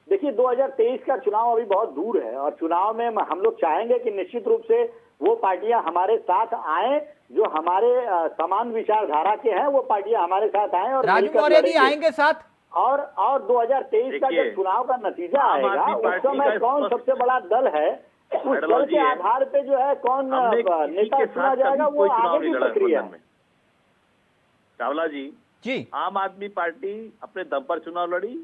देखिए 2023 का चुनाव अभी बहुत दूर है और चुनाव में हम लोग चाहेंगे कि निश्चित रूप से वो पार्टियां हमारे साथ आए जो हमारे समान विचारधारा के हैं, वो पार्टियां हमारे साथ आए और राजू मौर्य जी आएंगे साथ। और 2023 का जब चुनाव का नतीजा आएगा उस समय कौन सबसे बड़ा दल है, उस दल के आधार पे जो है कौन नेता चुना जाएगा वो आगे की प्रक्रिया है। चावला जी जी, आम आदमी पार्टी अपने दम पर चुनाव लड़ी,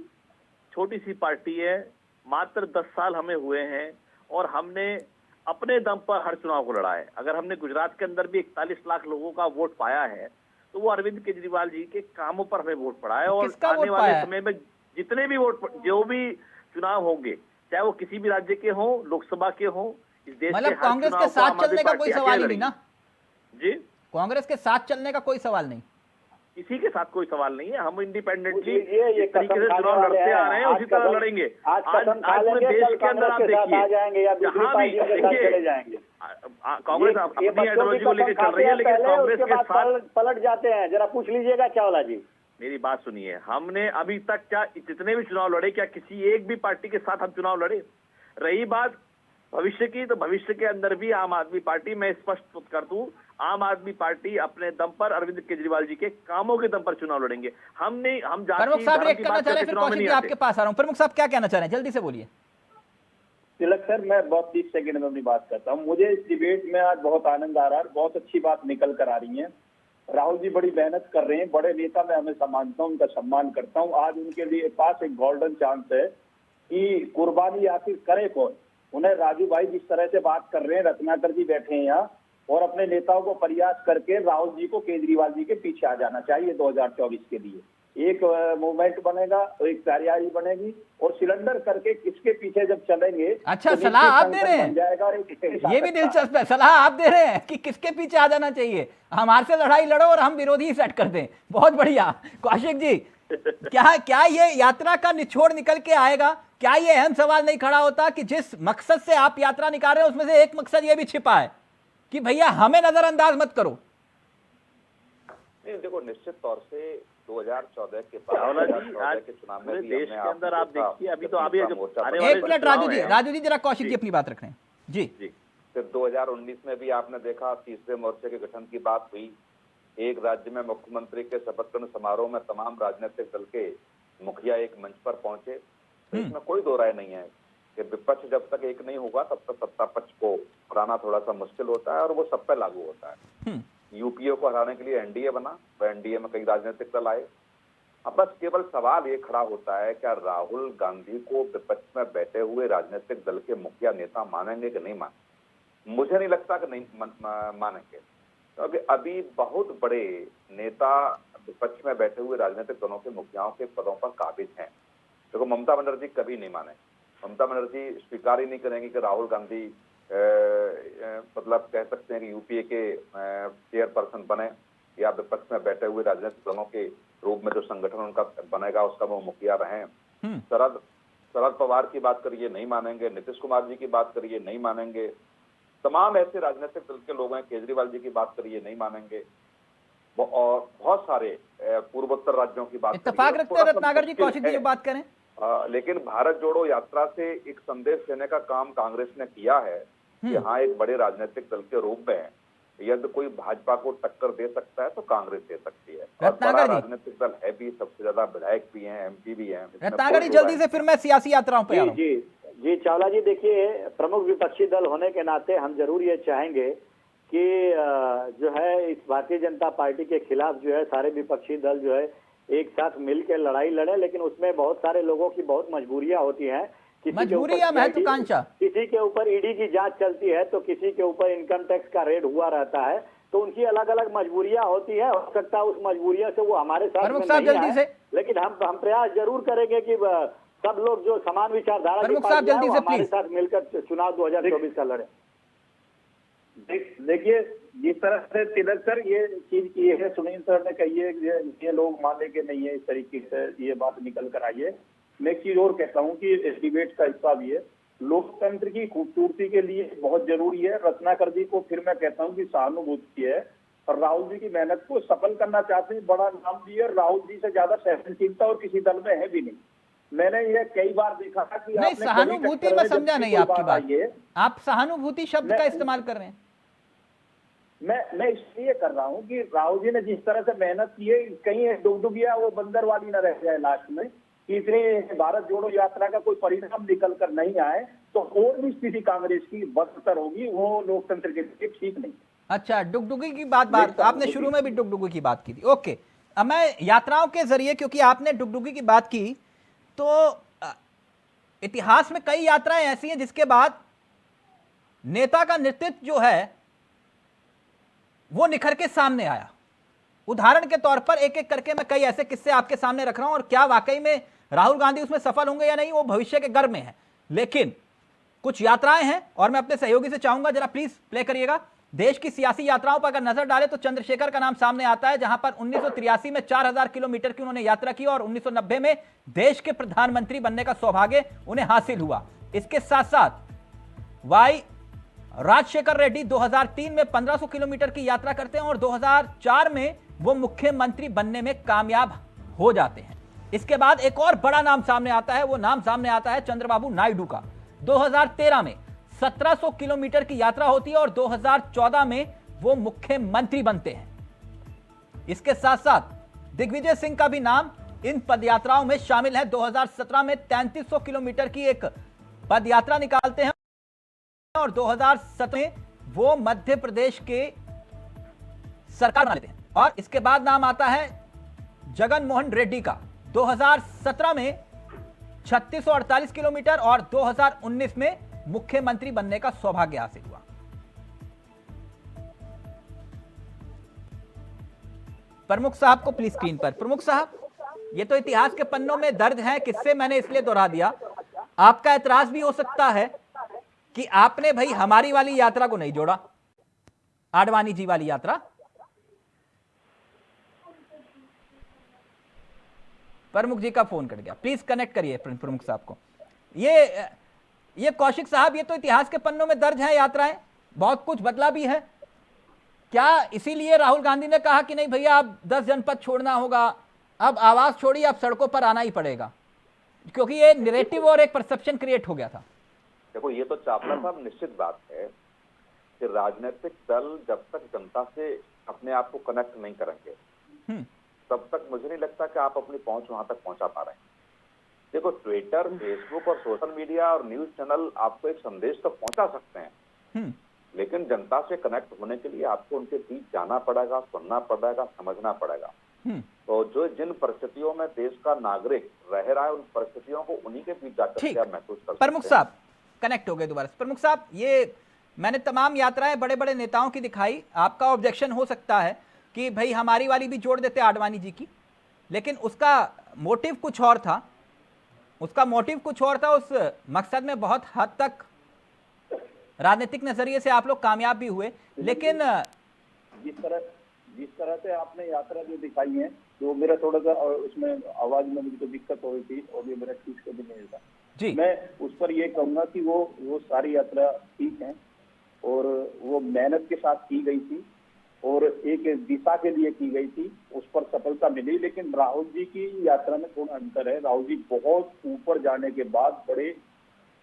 छोटी सी पार्टी है, मात्र 10 साल हमें हुए हैं और हमने अपने दम पर हर चुनाव को लड़ा है। अगर हमने गुजरात के अंदर भी 41 लाख लोगों का वोट पाया है तो वो अरविंद केजरीवाल जी के कामों पर हमें वोट पड़ा है। और आने वाले समय में जितने भी वोट, जो भी चुनाव होंगे, चाहे वो किसी भी राज्य के हों, लोकसभा के हों, इस देश के मतलब कांग्रेस के साथ चलने का कोई सवाल ही नहीं ना जी? कांग्रेस के साथ चलने का कोई सवाल नहीं, किसी के साथ कोई सवाल नहीं है। हम इंडिपेंडेंटली जिस तरीके से चुनाव लड़ते आ रहे हैं उसी तरह लड़ेंगे। आज पूरे देश के अंदर आप देखिए, जहां भी देखिए कांग्रेस अपनी आइडियोलॉजी को लेकर चल रही है, लेकिन कांग्रेस के साथ पलट जाते हैं। जरा पूछ लीजिएगा चावला जी। मेरी बात सुनिए, हमने अभी तक क्या जितने भी चुनाव लड़े, क्या किसी एक भी पार्टी के साथ हम चुनाव लड़े? रही बात भविष्य की, तो भविष्य के अंदर भी आम आदमी पार्टी, मैं स्पष्ट कर दूं, आम आदमी पार्टी अपने दम पर अरविंद केजरीवाल जी के कामों के दम पर चुनाव लड़ेंगे। हम प्रमुख साहब रिएक्ट करना चाह रहे हैं, फिर कौशिक जी आपके पास आ रहा हूं। प्रमुख साहब क्या कहना चाह रहे हैं, जल्दी से बोलिए। तिलक सर, मैं बहुत 30 सेकंड में अपनी बात करता हूँ। मुझे इस डिबेट में आज बहुत आनंद आ रहा है, बहुत अच्छी बात निकल कर आ रही है। राहुल जी बड़ी मेहनत कर रहे हैं, बड़े नेता, मैं हमें मानता हूँ, उनका सम्मान करता हूँ। आज उनके लिए पास एक गोल्डन चांस है कि कुर्बानी आखिर करे कौन। उन्हें राजू भाई जिस तरह से बात कर रहे हैं, रत्नाकर जी बैठे हैं यहाँ, और अपने नेताओं को प्रयास करके राहुल जी को केजरीवाल जी के पीछे आ जाना चाहिए 2024 के लिए। एक मूवमेंट बनेगा, एक तैयारी बनेगी और सिलेंडर करके किसके पीछे जब चलेंगे। अच्छा, तो सलाह आप दे रहे हैं, ये भी दिलचस्प है। सलाह आप दे रहे हैं कि किसके पीछे आ जाना चाहिए, हमारे से लड़ाई लड़ो और हम विरोधी सेट कर दें। बहुत बढ़िया। कौशिक जी, क्या ये यात्रा का निचोड़ निकल के आएगा? क्या ये अहम सवाल नहीं खड़ा होता कि जिस मकसद से आप यात्रा निकाल रहे हैं उसमें से एक मकसद ये भी छिपा है कि भैया हमें नजरअंदाज मत करो? नहीं, देखो निश्चित तौर से 2014 के के चुनाव में देश के अंदर आप देखिए, अभी तो अभी एक मिनट राजू जी जरा कौशिक जी अपनी बात रख रहे हैं। जी जी, फिर 2019 में भी आपने देखा तीसरे मोर्चे के गठन की बात हुई। एक राज्य में मुख्यमंत्री के शपथ ग्रहण समारोह में तमाम राजनीतिक दल के मुखिया एक मंच पर पहुंचे। तो इसमें कोई दो राय नहीं है कि विपक्ष जब तक एक नहीं होगा तब तक सत्ता पक्ष को हराना थोड़ा सा मुश्किल होता है और वो सब पे लागू होता है। यूपीए को हराने के लिए एनडीए बना, वह एनडीए में कई राजनीतिक दल आए। अब बस केवल सवाल ये खड़ा होता है, क्या राहुल गांधी को विपक्ष में बैठे हुए राजनीतिक दल के मुखिया नेता मानेंगे कि नहीं मानेंगे? मुझे नहीं लगता कि नहीं मानेंगे, क्योंकि अभी बहुत बड़े नेता विपक्ष में बैठे हुए राजनीतिक दलों के मुखियाओं के पदों पर काबिज हैं। देखो, ममता बनर्जी कभी नहीं माने, ममता बनर्जी स्वीकार ही नहीं करेंगी कि राहुल गांधी मतलब कह सकते हैं कि यूपीए के चेयरपर्सन बने या विपक्ष में बैठे हुए राजनीतिक दलों के रूप में जो संगठन उनका बनेगा उसका वो मुखिया रहें। शरद पवार की बात करिए नहीं मानेंगे, नीतीश कुमार जी की बात करिए नहीं मानेंगे, तमाम ऐसे राजनीतिक दल के लोग हैं, केजरीवाल जी की बात करिए नहीं मानेंगे, और बहुत सारे पूर्वोत्तर राज्यों की बात इत्तेफाक रखते हैं रत्नाकर जी, कौशिक जी जो बात करें। लेकिन भारत जोड़ो यात्रा से एक संदेश देने का काम कांग्रेस ने किया है कि हाँ, एक बड़े राजनीतिक दल के रूप में यदि कोई भाजपा को टक्कर दे सकता है तो कांग्रेस दे सकती है, और रत्नाकर बड़ा जी। राजनीतिक दल है भी, सबसे ज्यादा विधायक भी हैं, एमपी भी हैं। इसमें रत्नाकर जी कोई जल्दी दो से, फिर मैं सियासी यात्राओं पे आ रहा हूं। जी जी चावला जी, देखिए प्रमुख विपक्षी दल होने के नाते हम जरूर ये चाहेंगे कि जो है इस भारतीय जनता पार्टी के खिलाफ जो है सारे विपक्षी दल जो है एक साथ मिलकर लड़ाई लड़े, लेकिन उसमें बहुत सारे लोगों की बहुत मजबूरियां होती हैं। मजबूरी या महत्वाकांक्षा? किसी के ऊपर ईडी की जांच चलती है तो किसी के ऊपर इनकम टैक्स का रेड हुआ रहता है, तो उनकी अलग अलग मजबूरियां होती है। हो सकता है उस मजबूरियों से वो हमारे साथ प्रमुख में साहब नहीं जल्दी आए, से। लेकिन हम प्रयास जरूर करेंगे कि सब लोग जो समान विचारधारा की प्रमुख साहब पार्टियां हैं, जल्दी वो से हमारे प्लीज। साथ मिलकर चुनाव 2024 का लड़े। देखिए, जिस तरह से तिलक सर ये चीज की है, सुनील सर ने कही है, ये लोग माने के नहीं है, इस तरीके से ये बात निकल कर आई है। मैं एक चीज और कहता हूँ कि इस डिबेट का हिस्सा भी है, लोकतंत्र की खूबसूरती के लिए बहुत जरूरी है। रत्नाकर जी को फिर मैं कहता हूँ कि सहानुभूति है, और राहुल जी की मेहनत को सफल करना चाहते हैं, बड़ा नाम दिए। राहुल जी से ज्यादा सहनशीलता और किसी दल में है भी नहीं। मैंने ये कई बार देखा था कि नहीं, आपने सहानुभूति मैं समझा नहीं आपकी बात। है, आप सहानुभूति शब्द का इस्तेमाल कर रहे हैं। मैं इसलिए कर रहा हूँ कि राहुल जी ने जिस तरह से मेहनत की है, कहीं डुगडुगिया वो बंदर वाली न रह जाए लास्ट में, कि इतनी भारत जोड़ो यात्रा का कोई परिणाम निकल कर नहीं आए तो और भी स्थिति कांग्रेस की बदतर होगी, वो लोकतंत्र के लिए ठीक नहीं। अच्छा, डुगडुगी की बात आपने शुरू में भी डुगडुगी की बात की थी। ओके, अब मैं यात्राओं के जरिए, क्योंकि आपने डुगडुगी की बात की, तो इतिहास में कई यात्राएं ऐसी हैं जिसके बाद नेता का नेतृत्व जो है वो निखर के सामने आया। उदाहरण के तौर पर एक एक करके मैं कई ऐसे किस्से आपके सामने रख रहा हूं, और क्या वाकई में राहुल गांधी उसमें सफल होंगे या नहीं वो भविष्य के गर्भ में है, लेकिन कुछ यात्राएं हैं। और मैं अपने सहयोगी से चाहूंगा जरा प्लीज प्ले करिएगा। देश की सियासी यात्राओं पर अगर नजर डालें तो चंद्रशेखर का नाम सामने आता है, जहां पर 1983 में 4000 किलोमीटर की उन्होंने यात्रा की और 1990 में देश के प्रधानमंत्री बनने का सौभाग्य उन्हें हासिल हुआ। इसके साथ साथ वाई राजशेखर रेड्डी 2003 में 1500 किलोमीटर की यात्रा करते हैं और 2004 में वो मुख्यमंत्री बनने में कामयाब हो जाते हैं। इसके बाद एक और बड़ा नाम सामने आता है, वो नाम सामने आता है चंद्रबाबू नायडू का। 2013 में 1700 किलोमीटर की यात्रा होती है और 2014 में वो मुख्यमंत्री बनते हैं। इसके साथ साथ दिग्विजय सिंह का भी नाम इन पदयात्राओं में शामिल है। 2017 में 3300 किलोमीटर की एक पदयात्रा निकालते हैं और 2017 में वो मध्य प्रदेश के सरकार बनाते हैं। और इसके बाद नाम आता है जगन मोहन रेड्डी का। 2017 में 3648 किलोमीटर और 2019 में मुख्यमंत्री बनने का सौभाग्य हासिल हुआ। प्रमुख साहब को प्लीज स्क्रीन पर। प्रमुख साहब, ये तो इतिहास के पन्नों में दर्ज है, किससे मैंने इसलिए दोहरा दिया। आपका एतराज भी हो सकता है कि आपने भाई हमारी वाली यात्रा को नहीं जोड़ा, आडवाणी जी वाली यात्रा। प्रमुख जी का फोन कट गया, प्लीज कनेक्ट करिए प्रमुख साहब को। ये कौशिक साहब, ये तो इतिहास के पन्नों में दर्ज है यात्राएं, बहुत कुछ बदला भी है। क्या इसीलिए राहुल गांधी ने कहा कि नहीं भैया अब 10 जनपद छोड़ना होगा, अब आवाज छोड़िए, अब सड़कों पर आना ही पड़ेगा, क्योंकि ये नैरेटिव और एक परसेप्शन क्रिएट हो गया था। देखो, ये तो चावला साहब निश्चित बात है कि राजनीतिक दल जब तक जनता से अपने आप को कनेक्ट नहीं करेंगे तब तक मुझे नहीं लगता कि आप अपनी पहुंच वहां तक पहुंचा पा रहे हैं। देखो, ट्विटर, फेसबुक और सोशल मीडिया और न्यूज चैनल आपको एक संदेश तो पहुंचा सकते हैं, लेकिन जनता से कनेक्ट होने के लिए आपको उनके बीच जाना पड़ेगा, सुनना पड़ेगा, समझना पड़ेगा। तो जो जिन परिस्थितियों में देश का नागरिक रह रहा है, उन परिस्थितियों को उन्हीं के बीच जाकर के आप महसूस कर सकते हैं। प्रमुख साहब कनेक्ट हो गए दोबारा। प्रमुख साहब, ये मैंने तमाम यात्राएं बड़े बड़े नेताओं की दिखाई। आपका ऑब्जेक्शन हो सकता है कि भाई हमारी वाली भी जोड़ देते आडवाणी जी की, लेकिन उसका मोटिव कुछ और था। उस मकसद में बहुत हद तक राजनीतिक नजरिए से आप लोग कामयाब भी हुए, लेकिन जिस तरह से आपने यात्रा जो दिखाई है, तो मेरा थोड़ा सा उसमें आवाज में मुझे तो दिक्कत हो रही थी और ये मेरा ठीक से भी नहीं था जी। मैं उस पर ये कहूंगा कि वो सारी यात्रा ठीक है और वो मेहनत के साथ की गई थी और एक दिशा के लिए की गई थी, उस पर सफलता मिली। लेकिन राहुल जी की यात्रा में थोड़ा अंतर है। राहुल जी बहुत ऊपर जाने के बाद बड़े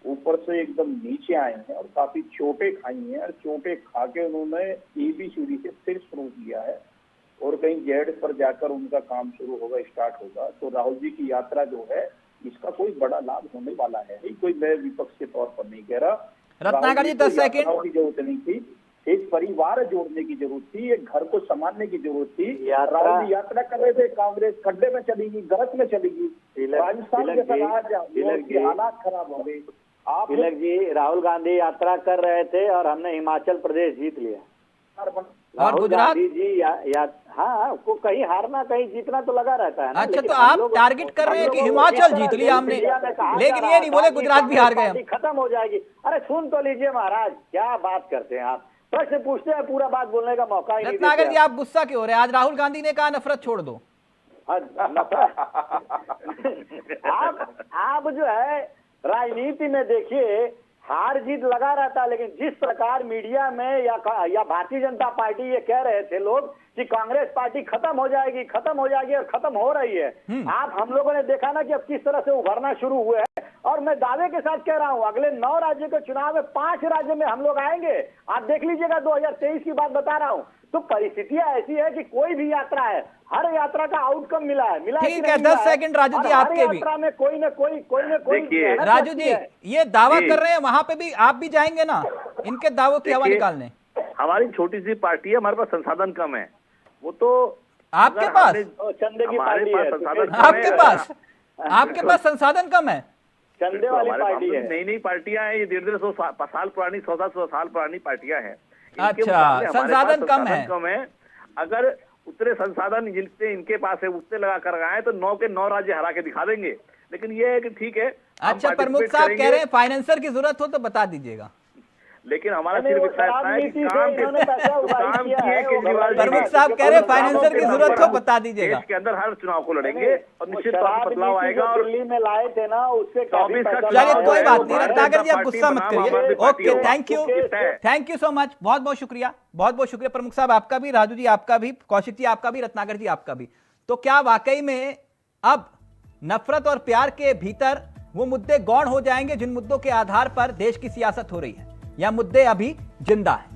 ऊपर से एकदम नीचे आए हैं और काफी चोटें खाई हैं, और चोटें खा के उन्होंने ABCD से फिर शुरू किया है और कहीं जेड पर जाकर उनका काम शुरू होगा, स्टार्ट होगा। तो राहुल जी की यात्रा जो है, इसका कोई बड़ा लाभ होने वाला है नहीं, कोई मैं विपक्ष के तौर पर नहीं कह रहा। रत्नाकर जी 10 सेकंड। की जरूरत नहीं थी, एक परिवार जोड़ने की जरूरत थी, एक घर को संभालने की जरूरत थी। राहुल जी यात्रा कर रहे थे, कांग्रेस खड्डे में चलेगी, गलत में चलेगी, राजस्थान के साथ की हालात खराब हो गई। आप तिलक जी, राहुल गांधी यात्रा कर रहे थे और हमने हिमाचल प्रदेश जीत लिया। और गुजरात जी हाँ, को कहीं हारना कहीं जीतना तो लगा रहता है ना। अच्छा, तो आप टारगेट कर रहे हैं कि हिमाचल जीत लिया हमने, लेकिन ये नहीं बोले गुजरात भी हार गए हम। खत्म हो जाएगी। अरे सुन तो लीजिए महाराज, क्या बात करते हैं आप, प्रश्न पूछते हैं, पूरा बात बोलने का मौका ही नहीं देते। रत्नाकर जी आप गुस्सा क्यों हो रहे हैं? आज राहुल गांधी ने कहा नफरत छोड़ दो। आप जो है राजनीति में देखिए, हार जीत लगा रहता है, लेकिन जिस प्रकार मीडिया में या भारतीय जनता पार्टी ये कह रहे थे लोग कि कांग्रेस पार्टी खत्म हो जाएगी और खत्म हो रही है। आप हम लोगों ने देखा ना कि अब किस तरह से उभरना शुरू हुए हैं। और मैं दावे के साथ कह रहा हूं, अगले 9 राज्यों के चुनाव में 5 राज्यों में हम लोग आएंगे। आप देख लीजिएगा, 2023 की बात बता रहा हूं। तो परिस्थितियां ऐसी है कि कोई भी यात्रा है, हर यात्रा का आउटकम मिला है। ठीक है, 10 सेकंड राजू जी आपके भी। यात्रा में कोई न कोई राजू जी ये दावा कर रहे हैं, वहां पे भी आप भी जाएंगे ना इनके दावों की हवा निकालने? हमारी छोटी सी पार्टी है, हमारे पास संसाधन कम है। वो तो आपके पास चंदे की पार्टी है, आपके पास संसाधन कम है। चंदे वाली पार्टी है। नई पार्टियां हैं, ये 150 साल पुरानी 100 साल पुरानी पार्टियां हैं। अच्छा, संसाधन कम है। अगर उतने संसाधन जितने इनके पास है उतने लगा कर आए तो 9 के 9 राज्य हरा के दिखा देंगे। लेकिन ये है कि ठीक है। अच्छा, प्रमुख साहब कह रहे हैं फाइनेंसर की जरूरत हो तो बता दीजिएगा। लेकिन हमारा सिर्फ इतना है कि काम किए केजरीवाल। प्रमुख साहब कह रहे हैं फाइनेंसर की जरूरत हो बता दीजिएगा। देश के अंदर हर चुनाव को लड़ेंगे और निश्चित तौर पर बदलाव आएगा। और दिल्ली में लाए थे ना, उससे चलिए कोई बात नहीं, रत्नाकर जी आप गुस्सा मत करिए। Okay, thank you so much, बहुत बहुत शुक्रिया, बहुत बहुत शुक्रिया प्रमुख साहब आपका भी, राजू जी आपका भी, कौशिक जी आपका भी, रत्नाकर जी आपका भी। तो क्या वाकई में अब नफरत और प्यार के भीतर वो मुद्दे गौण हो जाएंगे जिन मुद्दों के आधार पर देश की सियासत हो रही है, या मुद्दे अभी जिंदा है?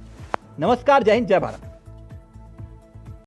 नमस्कार, जय हिंद, जय भारत।